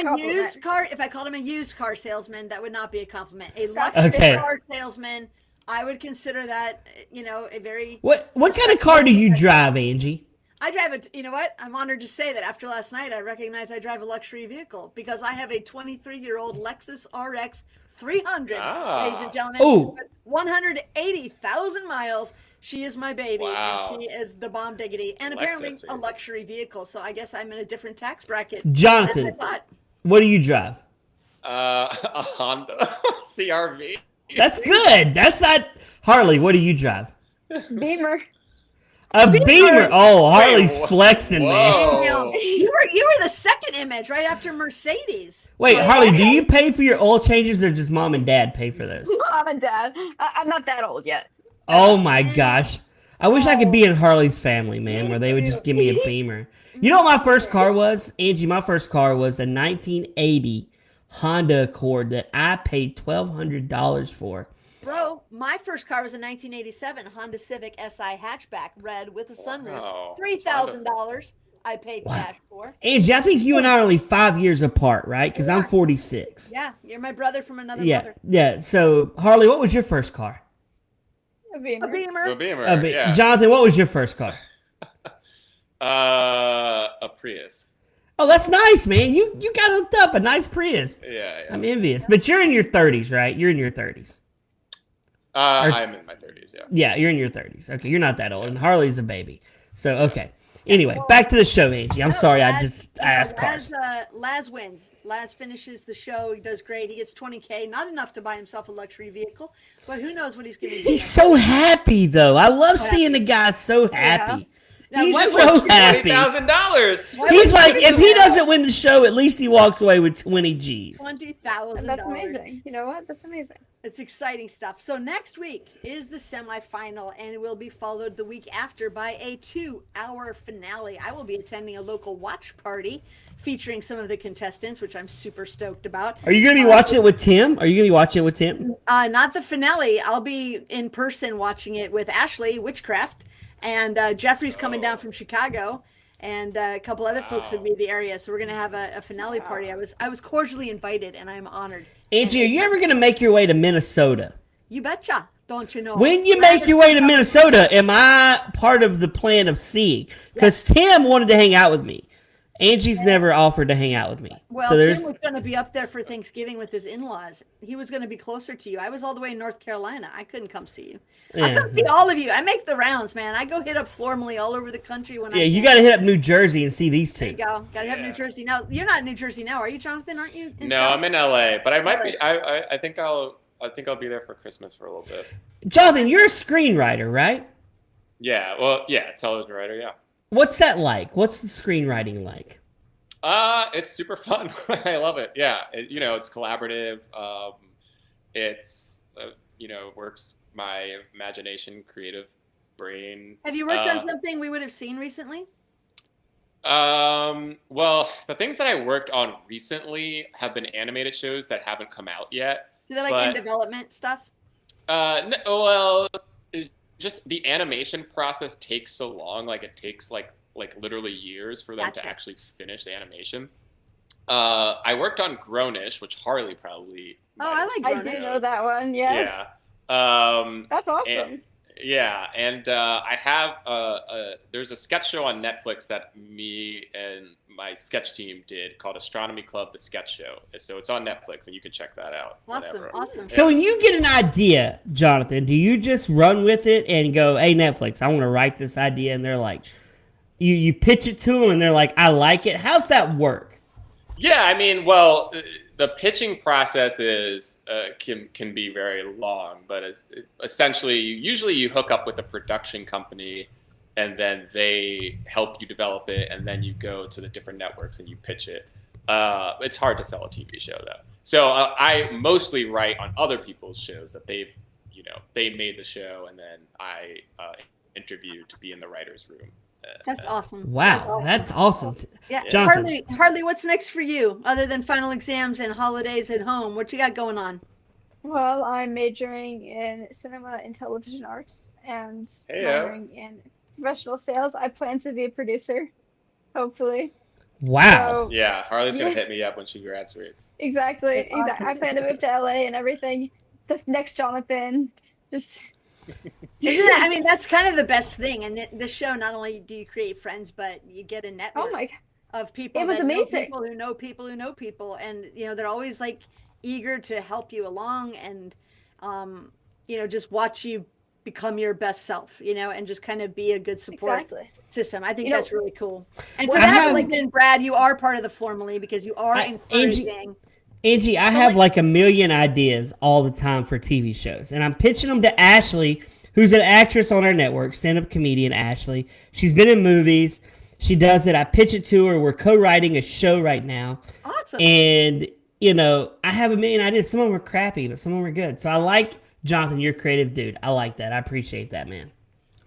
Speaker 1: him a used car salesman, that would not be a compliment. A luxury car salesman, I would consider that, a very...
Speaker 3: What kind of car do you drive, Angie?
Speaker 1: I drive you know what? I'm honored to say that after last night, I recognize I drive a luxury vehicle because I have a 23-year-old Lexus RX 300, ladies and gentlemen.
Speaker 3: Oh.
Speaker 1: 180,000 miles. She is my baby.
Speaker 6: Wow.
Speaker 1: And she is the bomb diggity. And apparently a luxury vehicle. So I guess I'm in a different tax bracket.
Speaker 3: Jonathan,
Speaker 1: than I thought.
Speaker 3: What do you drive?
Speaker 6: A Honda CRV.
Speaker 3: That's good. That's not... Harley, what do you drive?
Speaker 2: Beamer.
Speaker 3: A Beamer. Oh, Harley's flexing, man.
Speaker 1: You were the second image right after Mercedes.
Speaker 3: Wait, Harley, do you pay for your oil changes or does mom and dad pay for those?
Speaker 2: Mom and dad. I'm not that old yet.
Speaker 3: Oh my gosh. I wish I could be in Harley's family, man, where they would just give me a Beamer. You know what my first car was? Angie, my first car was a 1980 Honda Accord that I paid $1,200 for.
Speaker 1: Bro, my first car was a 1987 Honda Civic SI hatchback, red with a sunroof.
Speaker 6: Wow.
Speaker 1: $3,000 I paid cash for.
Speaker 3: Angie, I think you and I are only 5 years apart, right? Because I'm 46.
Speaker 1: Yeah, you're my brother from another
Speaker 3: Yeah,
Speaker 1: mother.
Speaker 3: yeah. So, Harley, what was your first car?
Speaker 2: A Beamer.
Speaker 1: A Beamer.
Speaker 6: A Beamer. Yeah.
Speaker 3: Jonathan, what was your first car?
Speaker 6: A Prius.
Speaker 3: Oh, that's nice, man. You got hooked up. A nice Prius.
Speaker 6: Yeah.
Speaker 3: I'm envious. But you're in your 30s, right? You're in your 30s.
Speaker 6: I'm in my 30s. Yeah.
Speaker 3: Yeah, you're in your 30s. Okay, you're not that old. And Harley's a baby. So, okay. Anyway, back to the show, Angie. I'm sorry, I asked cars.
Speaker 1: Laz wins. Laz finishes the show. He does great. He gets $20K. Not enough to buy himself a luxury vehicle, but who knows what he's going to do.
Speaker 3: He's so happy, though. I love seeing the guy so happy.
Speaker 1: Now,
Speaker 3: He's
Speaker 1: why
Speaker 3: so
Speaker 1: would
Speaker 3: happy.
Speaker 6: $20,000.
Speaker 3: He's like, if he doesn't win the show, at least he walks away with 20 G's.
Speaker 1: $20,000.
Speaker 2: That's amazing. You know what? That's amazing.
Speaker 1: It's exciting stuff. So next week is the semifinal, and it will be followed the week after by a 2-hour finale. I will be attending a local watch party featuring some of the contestants, which I'm super stoked about.
Speaker 3: Are you going to be watching it with Tim? Are you going to be watching it with Tim?
Speaker 1: Not the finale. I'll be in person watching it with Ashley Witchcraft, and Jeffrey's coming down from Chicago, and a couple other folks would be in the area. So we're going to have a finale party. I was cordially invited, and I'm honored.
Speaker 3: Angie, are you ever going to make your way to Minnesota?
Speaker 1: You betcha. Don't you know?
Speaker 3: When you make your way to Minnesota, am I part of the plan of seeing? Because Tim wanted to hang out with me. Angie's never offered to hang out with me.
Speaker 1: Well,
Speaker 3: so
Speaker 1: Tim was going to be up there for Thanksgiving with his in-laws. He was going to be closer to you. I was all the way in North Carolina. I couldn't come see you. I
Speaker 3: Yeah.
Speaker 1: come see all of you. I make the rounds, man. I go hit up Flormally all over the country when I
Speaker 3: Yeah, you
Speaker 1: can.
Speaker 3: got to hit up New Jersey and see these
Speaker 1: There
Speaker 3: two.
Speaker 1: you go. Got to have New
Speaker 6: Yeah.
Speaker 1: Jersey. Now, you're not in New Jersey now, are you, Jonathan? Aren't you?
Speaker 6: No, I'm in LA, but I might be. I think I'll be there for Christmas for a little bit.
Speaker 3: Jonathan, you're a screenwriter, right?
Speaker 6: Yeah. Well, yeah, television writer. Yeah.
Speaker 3: What's that like? What's the screenwriting like?
Speaker 6: It's super fun. I love it. Yeah. It's collaborative. It's works my imagination, creative brain.
Speaker 1: Have you worked on something we would have seen recently?
Speaker 6: Well, the things that I worked on recently have been animated shows that haven't come out yet.
Speaker 1: So they're like in development stuff?
Speaker 6: No, well, just the animation process takes so long. Like it takes like literally years for them to
Speaker 1: Gotcha.
Speaker 6: actually finish the animation. I worked on Grownish, which Harley probably.
Speaker 1: Oh, I like
Speaker 2: I
Speaker 1: Grownish.
Speaker 2: do know that one. Yes.
Speaker 6: Yeah.
Speaker 2: That's awesome.
Speaker 6: And I have there's a sketch show on Netflix that me and my sketch team did called Astronomy Club: The Sketch Show. So it's on Netflix, and you can check that out.
Speaker 1: Awesome,
Speaker 6: whenever.
Speaker 1: awesome.
Speaker 3: So when you get an idea, Jonathan, do you just run with it and go, hey, Netflix, I want to write this idea, and they're like, you pitch it to them, and they're like, I like it. How's that work?
Speaker 6: Yeah, I mean, well, the pitching process is can be very long, but essentially, usually you hook up with a production company, and then they help you develop it, and then you go to the different networks and you pitch it. It's hard to sell a TV show though. So I mostly write on other people's shows that they made the show, and then I interview to be in the writer's room.
Speaker 1: That's awesome.
Speaker 3: Wow, that's awesome.
Speaker 1: Yeah,
Speaker 3: Jonathan.
Speaker 1: Harley, what's next for you other than final exams and holidays at home? What you got going on?
Speaker 2: Well, I'm majoring in cinema and television arts and
Speaker 6: Hey-o.
Speaker 2: minoring in professional sales. I plan to be a producer, hopefully.
Speaker 3: Wow.
Speaker 2: So,
Speaker 6: Yeah, Harley's gonna
Speaker 2: Yeah.
Speaker 6: hit me up when she graduates.
Speaker 2: exactly. I plan to move to LA and everything. The next Jonathan, just
Speaker 1: Isn't that? I mean, that's kind of the best thing. And this show, not only do you create friends, but you get a network
Speaker 2: oh my,
Speaker 1: of people
Speaker 2: It was
Speaker 1: that know
Speaker 2: amazing.
Speaker 1: people who know people who know people, and they're always like eager to help you along, and just watch you become your best self, and just kind of be a good support
Speaker 2: exactly.
Speaker 1: system. I think
Speaker 2: You know-
Speaker 1: that's really cool. And
Speaker 2: Well,
Speaker 1: for
Speaker 3: I
Speaker 1: that
Speaker 3: have-
Speaker 1: reason, Brad, you are part of the Flormally because you are encouraging.
Speaker 3: Angie, I have like a million ideas all the time for TV shows, and I'm pitching them to Ashley, who's an actress on our network, stand-up comedian Ashley. She's been in movies. She does it. I pitch it to her. We're co-writing a show right now.
Speaker 1: Awesome.
Speaker 3: And, I have a million ideas. Some of them are crappy, but some of them are good. So I like, Jonathan, you're a creative dude. I like that. I appreciate that, man.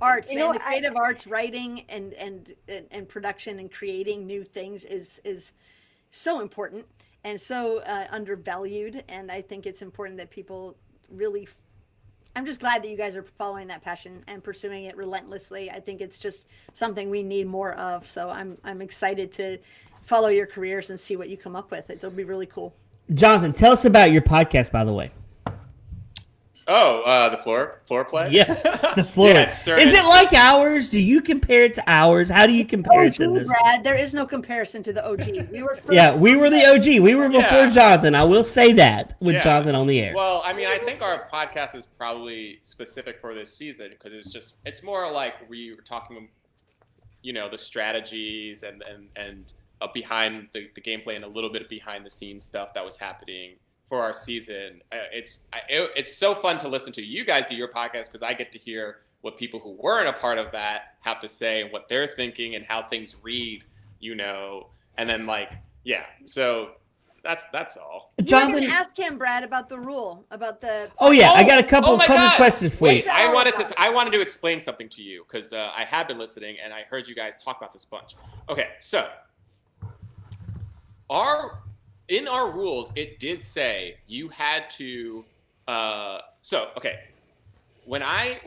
Speaker 1: Arts,
Speaker 2: You
Speaker 1: man,
Speaker 2: know,
Speaker 1: the creative arts, writing and production and creating new things is so important and so undervalued. And I think it's important that people really I'm just glad that you guys are following that passion and pursuing it relentlessly. I think it's just something we need more of. So I'm excited to follow your careers and see what you come up with. It'll be really cool.
Speaker 3: Jonathan, tell us about your podcast, by the way.
Speaker 6: Oh, the floor play?
Speaker 3: Yeah, the floor.
Speaker 6: Yeah,
Speaker 3: Is it like ours? Do you compare it to ours? How do you compare it to this?
Speaker 1: Brad, there is no comparison to the OG. We were first.
Speaker 3: Yeah, we were the OG. We were before Jonathan. I will say that with Jonathan on the air.
Speaker 6: Well, I mean, I think our podcast is probably specific for this season because it's more like we were talking, the strategies and behind the gameplay and a little bit of behind the scenes stuff that was happening for our season. It's so fun to listen to. You guys do your podcast because I get to hear what people who weren't a part of that have to say and what they're thinking and how things read, and then so that's all.
Speaker 1: Jonathan, you can ask him, Brad, about the rule, about the.
Speaker 3: Oh yeah, I got a couple questions for you.
Speaker 6: I wanted to explain something to you because I have been listening and I heard you guys talk about this bunch. Okay, so in our rules, it did say you had to. When I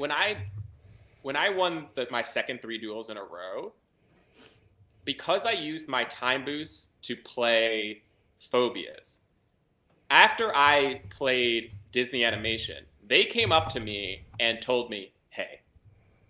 Speaker 6: won my second 3 duels in a row, because I used my time boost to play Phobias. After I played Disney Animation, they came up to me and told me, "Hey,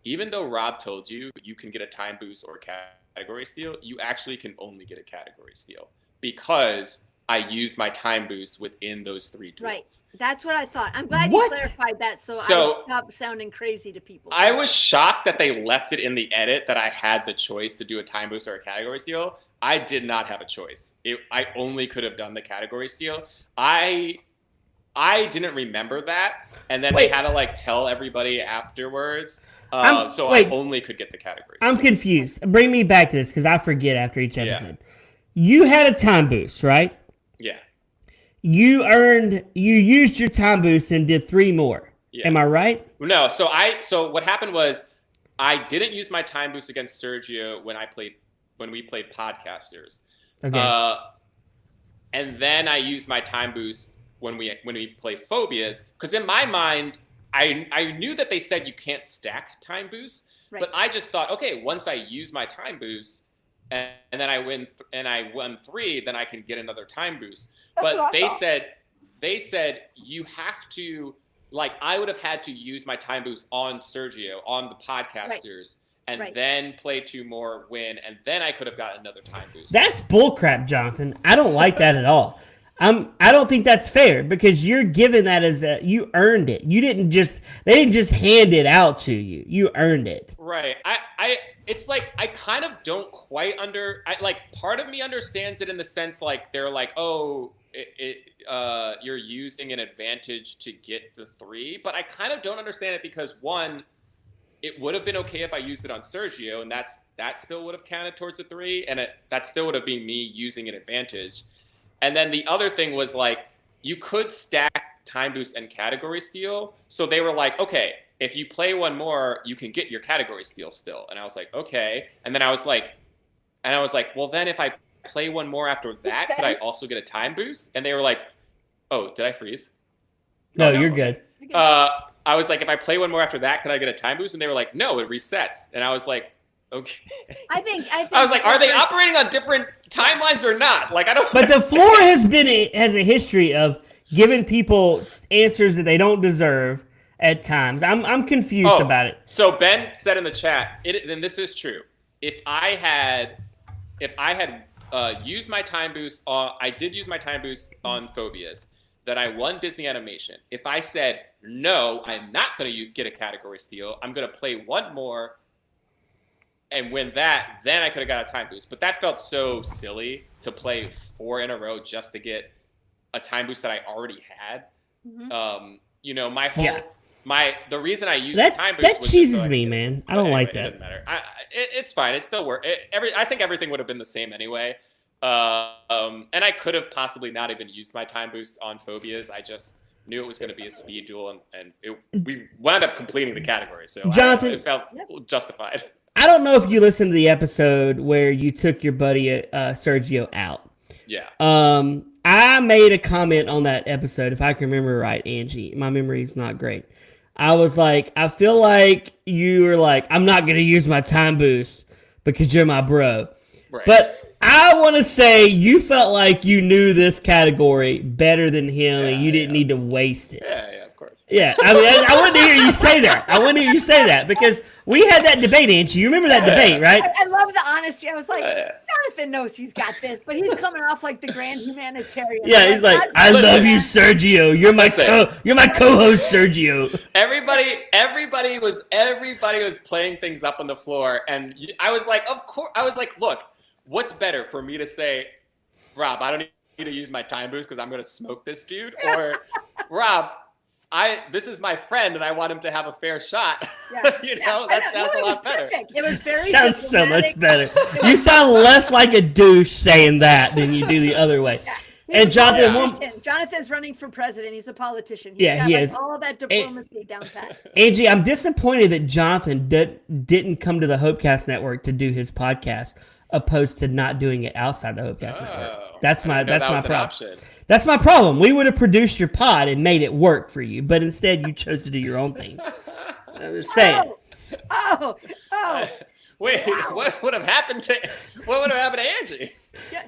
Speaker 6: even though Rob told you you can get a time boost or category steal, you actually can only get a category steal because I used my time boost within those 3 duels."
Speaker 1: Right. That's what I thought. I'm glad you clarified that so I stopped sounding crazy to people.
Speaker 6: I was shocked that they left it in the edit that I had the choice to do a time boost or a category steal. I did not have a choice. I only could have done the category steal. I didn't remember that. And then they had to tell everybody afterwards. I only could get the category steal.
Speaker 3: I'm confused. Bring me back to this because I forget after each episode. Yeah. You had a time boost, right?
Speaker 6: Yeah.
Speaker 3: You used your time boost and did 3 more. Yeah. Am I right?
Speaker 6: No. So what happened was I didn't use my time boost against Sergio when we played Podcasters.
Speaker 3: Okay.
Speaker 6: And then I used my time boost when we play Phobias because in my mind I knew that they said you can't stack time boosts, right. But I just thought, okay, once I use my time boost and then I won 3, then I can get another time boost. But they said you have to I would have had to use my time boost on Sergio on the Podcasters. Right. And then play 2 more, win, and then I could have got another time boost.
Speaker 3: That's bullcrap, Jonathan. I don't like that at all. I don't think that's fair because you're given that as you earned it. They didn't just hand it out to you. You earned it.
Speaker 6: Right. It's I kind of don't quite part of me understands it in the sense they're you're using an advantage to get the 3, but I kind of don't understand it because one, it would have been okay if I used it on Sergio, and that still would have counted towards a 3, and that still would have been me using an advantage. And then the other thing was you could stack time boost and category steal. So they were okay, if you play 1 more, you can get your category steal still. And I was okay. And then I was well, then if I play 1 more after that, could I also get a time boost? And they were oh, did I freeze?
Speaker 3: No, you're good.
Speaker 6: I was if I play 1 more after that, could I get a time boost? And they were no, it resets. And I was okay.
Speaker 1: I think
Speaker 6: I was are they operating on different timelines or not? I don't.
Speaker 3: But the floor has a history of giving people answers that they don't deserve at times. I'm confused about it.
Speaker 6: So Ben said in the chat, and this is true. If I had used my time boost I did use my time boost on Phobias. That I won Disney Animation. If I said, no, I'm not going to get a category steal, I'm going to play 1 more and win that, then I could have got a time boost. But that felt so silly to play 4 in a row just to get a time boost that I already had. Mm-hmm. My whole... The reason I used the time boost
Speaker 3: that cheeses me, man. I don't like that.
Speaker 6: It doesn't matter. It's fine. It still works. I think everything would have been the same anyway. And I could have possibly not even used my time boost on Phobias. I just knew it was going to be a speed duel, and we wound up completing the category. So
Speaker 3: Jonathan,
Speaker 6: it felt justified.
Speaker 3: I don't know if you listened to the episode where you took your buddy Sergio out.
Speaker 6: Yeah.
Speaker 3: I made a comment on that episode, if I can remember right, Angie. My memory is not great. I was like, I feel like you were like, I'm not going to use my time boost because you're my bro.
Speaker 6: Right.
Speaker 3: But I want to say you felt like you knew this category better than him and you didn't need to waste it.
Speaker 6: Yeah, of course.
Speaker 3: Yeah, I mean, I wanted to hear you say that. I wanted to hear you say that because we had that debate, Angie. You remember that debate, right?
Speaker 1: I love the honesty. I was like, Jonathan knows he's got this, but he's coming off like the grand humanitarian.
Speaker 3: Yeah, he's like, I love you, Sergio. You're my co-host, Sergio.
Speaker 6: Everybody was playing things up on the floor, and I was like, of course. I was like, look, what's better for me to say, Rob, I don't need to use my time boost because I'm going to smoke this dude, or Rob, this is my friend and I want him to have a fair shot. Yeah. That sounds a lot better.
Speaker 1: Perfect. It was very
Speaker 3: sounds so much better. You sound less like a douche saying that than you do the other way. Yeah. And
Speaker 1: Jonathan's running for president. He's a politician.
Speaker 3: He is.
Speaker 1: All that diplomacy down pat.
Speaker 3: Angie, I'm disappointed that Jonathan didn't come to the Hopecast Network to do his podcast, opposed to not doing it outside the Hopecast Network. That's my problem. That's my problem. We would have produced your pod and made it work for you, but instead you chose to do your own thing. I'm just saying.
Speaker 1: Oh.
Speaker 6: Wait, wow. What would have happened to Angie?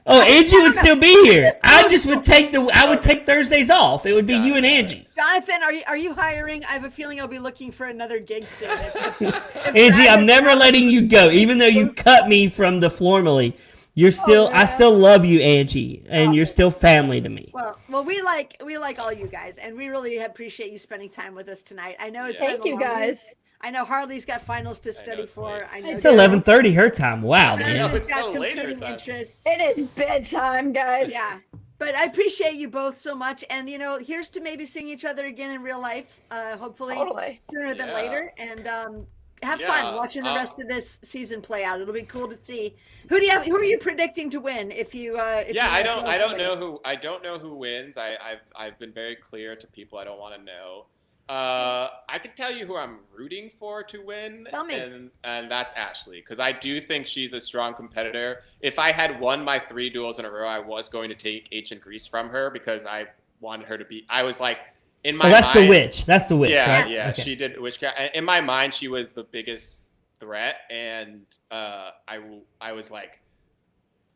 Speaker 3: Oh, Angie would still be here. I would take Thursdays off. It would be you and Angie.
Speaker 1: Jonathan, are you hiring? I have a feeling I'll be looking for another gig soon.
Speaker 3: Angie, I'm never letting you go, even though you cut me from the Formally. You're still, I still love you, Angie, and you're still family to me.
Speaker 1: Well, we like all you guys, and we really appreciate you spending time with us tonight. I know it's
Speaker 2: thank you guys.
Speaker 1: Week. I know Harley's got finals to study for. I know
Speaker 3: it's 11:30 her time. Wow, man.
Speaker 6: I know, it's so late her time.
Speaker 2: It is bedtime, guys.
Speaker 1: Yeah. But I appreciate you both so much, and here's to maybe seeing each other again in real life, hopefully sooner than later, and have fun watching the rest of this season play out. It'll be cool to see. Who are you predicting to win?
Speaker 6: I don't know who wins. I've been very clear to people I don't want to know. I can tell you who I'm rooting for to win.
Speaker 1: Tell me.
Speaker 6: And that's Ashley, because I do think she's a strong competitor. If I had won my 3 duels in a row, I was going to take Ancient Grease from her because I wanted her to be. I was like, in my mind.
Speaker 3: That's the witch. That's the witch.
Speaker 6: Yeah,
Speaker 3: right?
Speaker 6: yeah.
Speaker 3: Okay.
Speaker 6: She did witchcraft. In my mind, she was the biggest threat, and I was like,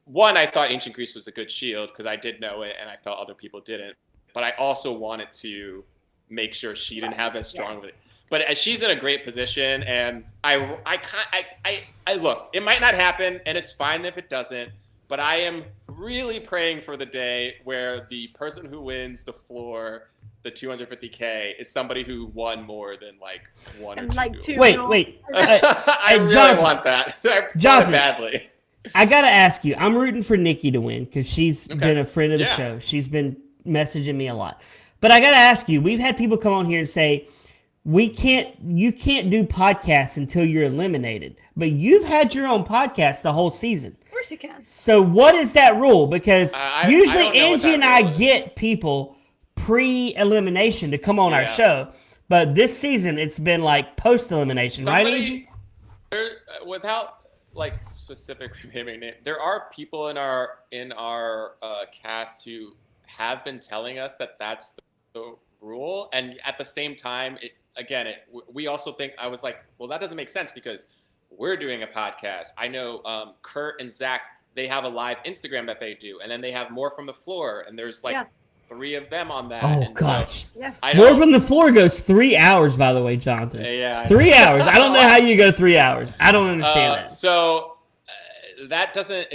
Speaker 6: one, I thought Ancient Grease was a good shield because I did know it, and I felt other people didn't. But I also wanted to make sure she didn't have as strong of it. But as she's in a great position, and I look, it might not happen, and it's fine if it doesn't. But I am really praying for the day where the person who wins the floor, the 250K, is somebody who won more than like 1 or 2.
Speaker 3: Wait.
Speaker 6: I really want that. I want it badly.
Speaker 3: I gotta ask you. I'm rooting for Nikki to win because she's been a friend of the show. She's been messaging me a lot. But I gotta ask you. We've had people come on here and say, you can't do podcasts until you're eliminated. But you've had your own podcast the whole season.
Speaker 2: Of course you can.
Speaker 3: So what is that rule? Because usually Angie and I
Speaker 6: is.
Speaker 3: get people pre-elimination to come on our show. But this season, it's been like post-elimination, right, Angie?
Speaker 6: Without like specifically naming it, there are people in our cast who have been telling us that that's the rule, and at the same time, we also think, I was like, well, that doesn't make sense because we're doing a podcast. I know Kurt and Zach, they have a live Instagram that they do, and then they have More From the Floor, and there's like 3 of them on that.
Speaker 3: Oh,
Speaker 6: and
Speaker 3: gosh.
Speaker 1: So,
Speaker 3: More From the Floor goes 3 hours, by the way, Jonathan.
Speaker 6: Yeah.
Speaker 3: 3 hours. I don't know how you go 3 hours. I don't understand that.
Speaker 6: So that doesn't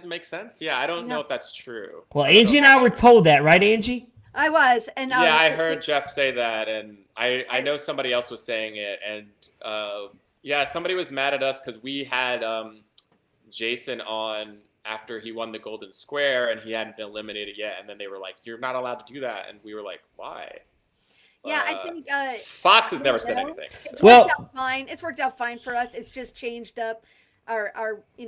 Speaker 6: make sense. Yeah, I don't know if that's true.
Speaker 3: Well, Angie and I were told that, right, Angie?
Speaker 1: I was, and
Speaker 6: I heard Jeff say that, and I know somebody else was saying it, and somebody was mad at us because we had Jason on after he won the Golden Square, and he hadn't been eliminated yet, and then they were like, "You're not allowed to do that," and we were like, "Why?"
Speaker 1: Yeah, I think
Speaker 6: Fox has never said anything.
Speaker 1: It's worked out fine. It's worked out fine for us. It's just changed up our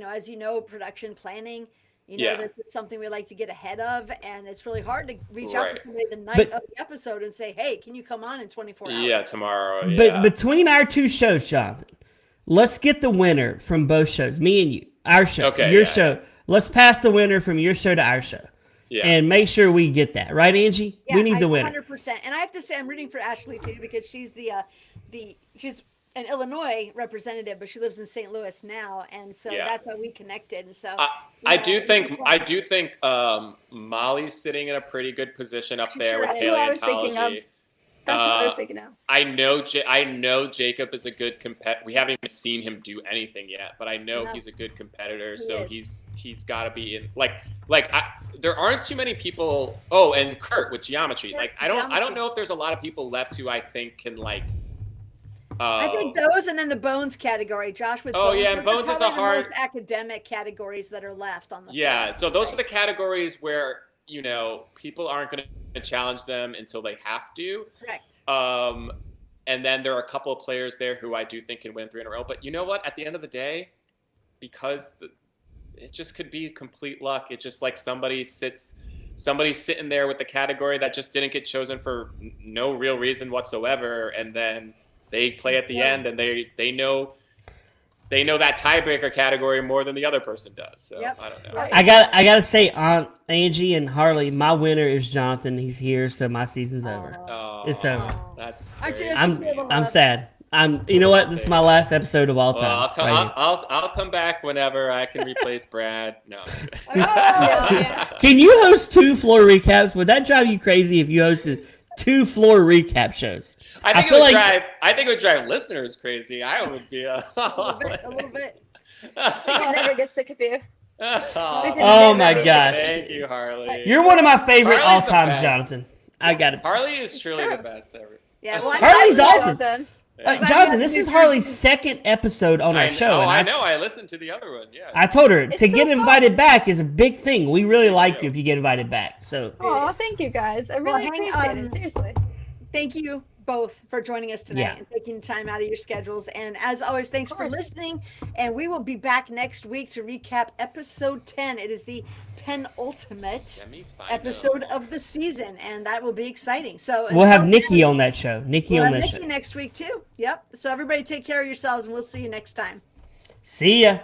Speaker 1: as you know, production planning. That's something we like to get ahead of, and it's really hard to reach out to somebody the night of the episode and say, "Hey, can you come on in 24 hours?"
Speaker 6: Yeah, tomorrow. Yeah.
Speaker 3: But between our 2 shows, Jonathan, let's get the winner from both shows. Me and you, our show, your show. Let's pass the winner from your show to our show.
Speaker 6: Yeah.
Speaker 3: and make sure we get that right, Angie.
Speaker 1: Yeah,
Speaker 3: we need the winner.
Speaker 1: 100%. And I have to say, I'm rooting for Ashley too because she's she's an Illinois representative, but she lives in St. Louis now, and so
Speaker 6: Yeah.
Speaker 1: that's how we connected. And so
Speaker 6: I do think Molly's sitting in a pretty good position up there with
Speaker 2: That's who I was thinking of.
Speaker 6: paleontology.
Speaker 2: That's what I was thinking of.
Speaker 6: I know Jacob is a good competitor. We haven't even seen him do anything yet, but I know
Speaker 1: No.
Speaker 6: he's a good competitor.
Speaker 1: He
Speaker 6: So
Speaker 1: is.
Speaker 6: he's got to be in there aren't too many people. Oh, and Kurt with geometry.
Speaker 1: Yeah,
Speaker 6: I don't
Speaker 1: geometry.
Speaker 6: know if there's a lot of people left who I think can
Speaker 1: I think those and then the bones category, Josh with
Speaker 6: Oh,
Speaker 1: bones.
Speaker 6: yeah,
Speaker 1: Those are
Speaker 6: bones is a
Speaker 1: probably the
Speaker 6: hard-
Speaker 1: most academic categories that are left on the
Speaker 6: Yeah,
Speaker 1: floor,
Speaker 6: so those are
Speaker 1: right?
Speaker 6: the categories where people aren't going to challenge them until they have to.
Speaker 1: Correct.
Speaker 6: And then there are a couple of players there who I do think can win 3 in a row. But you know what? At the end of the day, because it just could be complete luck. It's just like somebody's sitting there with the category that just didn't get chosen for no real reason whatsoever, and then they play at the end, and they know that tiebreaker category more than the other person does. So
Speaker 1: Yep.
Speaker 6: I don't know.
Speaker 1: Right.
Speaker 3: I gotta say, Aunt Angie and Harley, my winner is Jonathan. He's here, so my season's over.
Speaker 6: Oh,
Speaker 3: It's over.
Speaker 6: That's
Speaker 1: Aren't you
Speaker 6: very
Speaker 1: just
Speaker 6: sweet.
Speaker 1: feel the
Speaker 3: I'm
Speaker 1: love?
Speaker 3: sad. You know what? This is my last episode of all
Speaker 6: Well,
Speaker 3: time.
Speaker 6: I'll come.
Speaker 3: right here.
Speaker 6: I'll come back whenever I can replace Brad. No. I'm just kidding.
Speaker 1: Oh,
Speaker 2: Yeah.
Speaker 3: Can you host 2 floor recaps? Would that drive you crazy if you hosted 2 floor recap shows?
Speaker 6: I think
Speaker 3: feel
Speaker 6: it would
Speaker 3: like-
Speaker 6: drive. I think it would drive listeners crazy. I would be
Speaker 1: a little bit.
Speaker 2: I can never get sick of you.
Speaker 3: Oh my gosh.
Speaker 6: Thank you, Harley.
Speaker 3: You're one of my favorite
Speaker 6: Harley's the
Speaker 3: all-time
Speaker 6: best.
Speaker 3: Jonathan. I got it.
Speaker 6: Harley is truly
Speaker 2: true.
Speaker 6: the best ever.
Speaker 1: Yeah, well,
Speaker 3: Harley's
Speaker 1: I'm
Speaker 3: awesome.
Speaker 2: Jonathan.
Speaker 3: Jonathan, this is Harley's second episode on our show.
Speaker 6: Oh,
Speaker 3: and
Speaker 6: I know. I listened to the other one. Yeah.
Speaker 3: I told her
Speaker 2: It's
Speaker 3: to
Speaker 2: so
Speaker 3: get
Speaker 2: fun.
Speaker 3: invited back is a big thing. We really like you if you get invited back. So
Speaker 2: Oh, thank you guys. I really
Speaker 1: hang
Speaker 2: appreciate
Speaker 1: on.
Speaker 2: it. Seriously.
Speaker 1: Thank you both for joining us tonight
Speaker 3: Yeah.
Speaker 1: and taking time out of your schedules. And as always, thanks for listening. And we will be back next week to recap episode 10. It is the penultimate
Speaker 6: Semi-final.
Speaker 1: episode of the season, and that will be exciting. So
Speaker 3: we'll have
Speaker 1: until
Speaker 3: Nikki
Speaker 1: then,
Speaker 3: on that show. Nikki
Speaker 1: We'll
Speaker 3: on
Speaker 1: have
Speaker 3: that
Speaker 1: Nikki
Speaker 3: show.
Speaker 1: next week too. Yep. So everybody take care of yourselves, and we'll see you next time.
Speaker 3: See ya.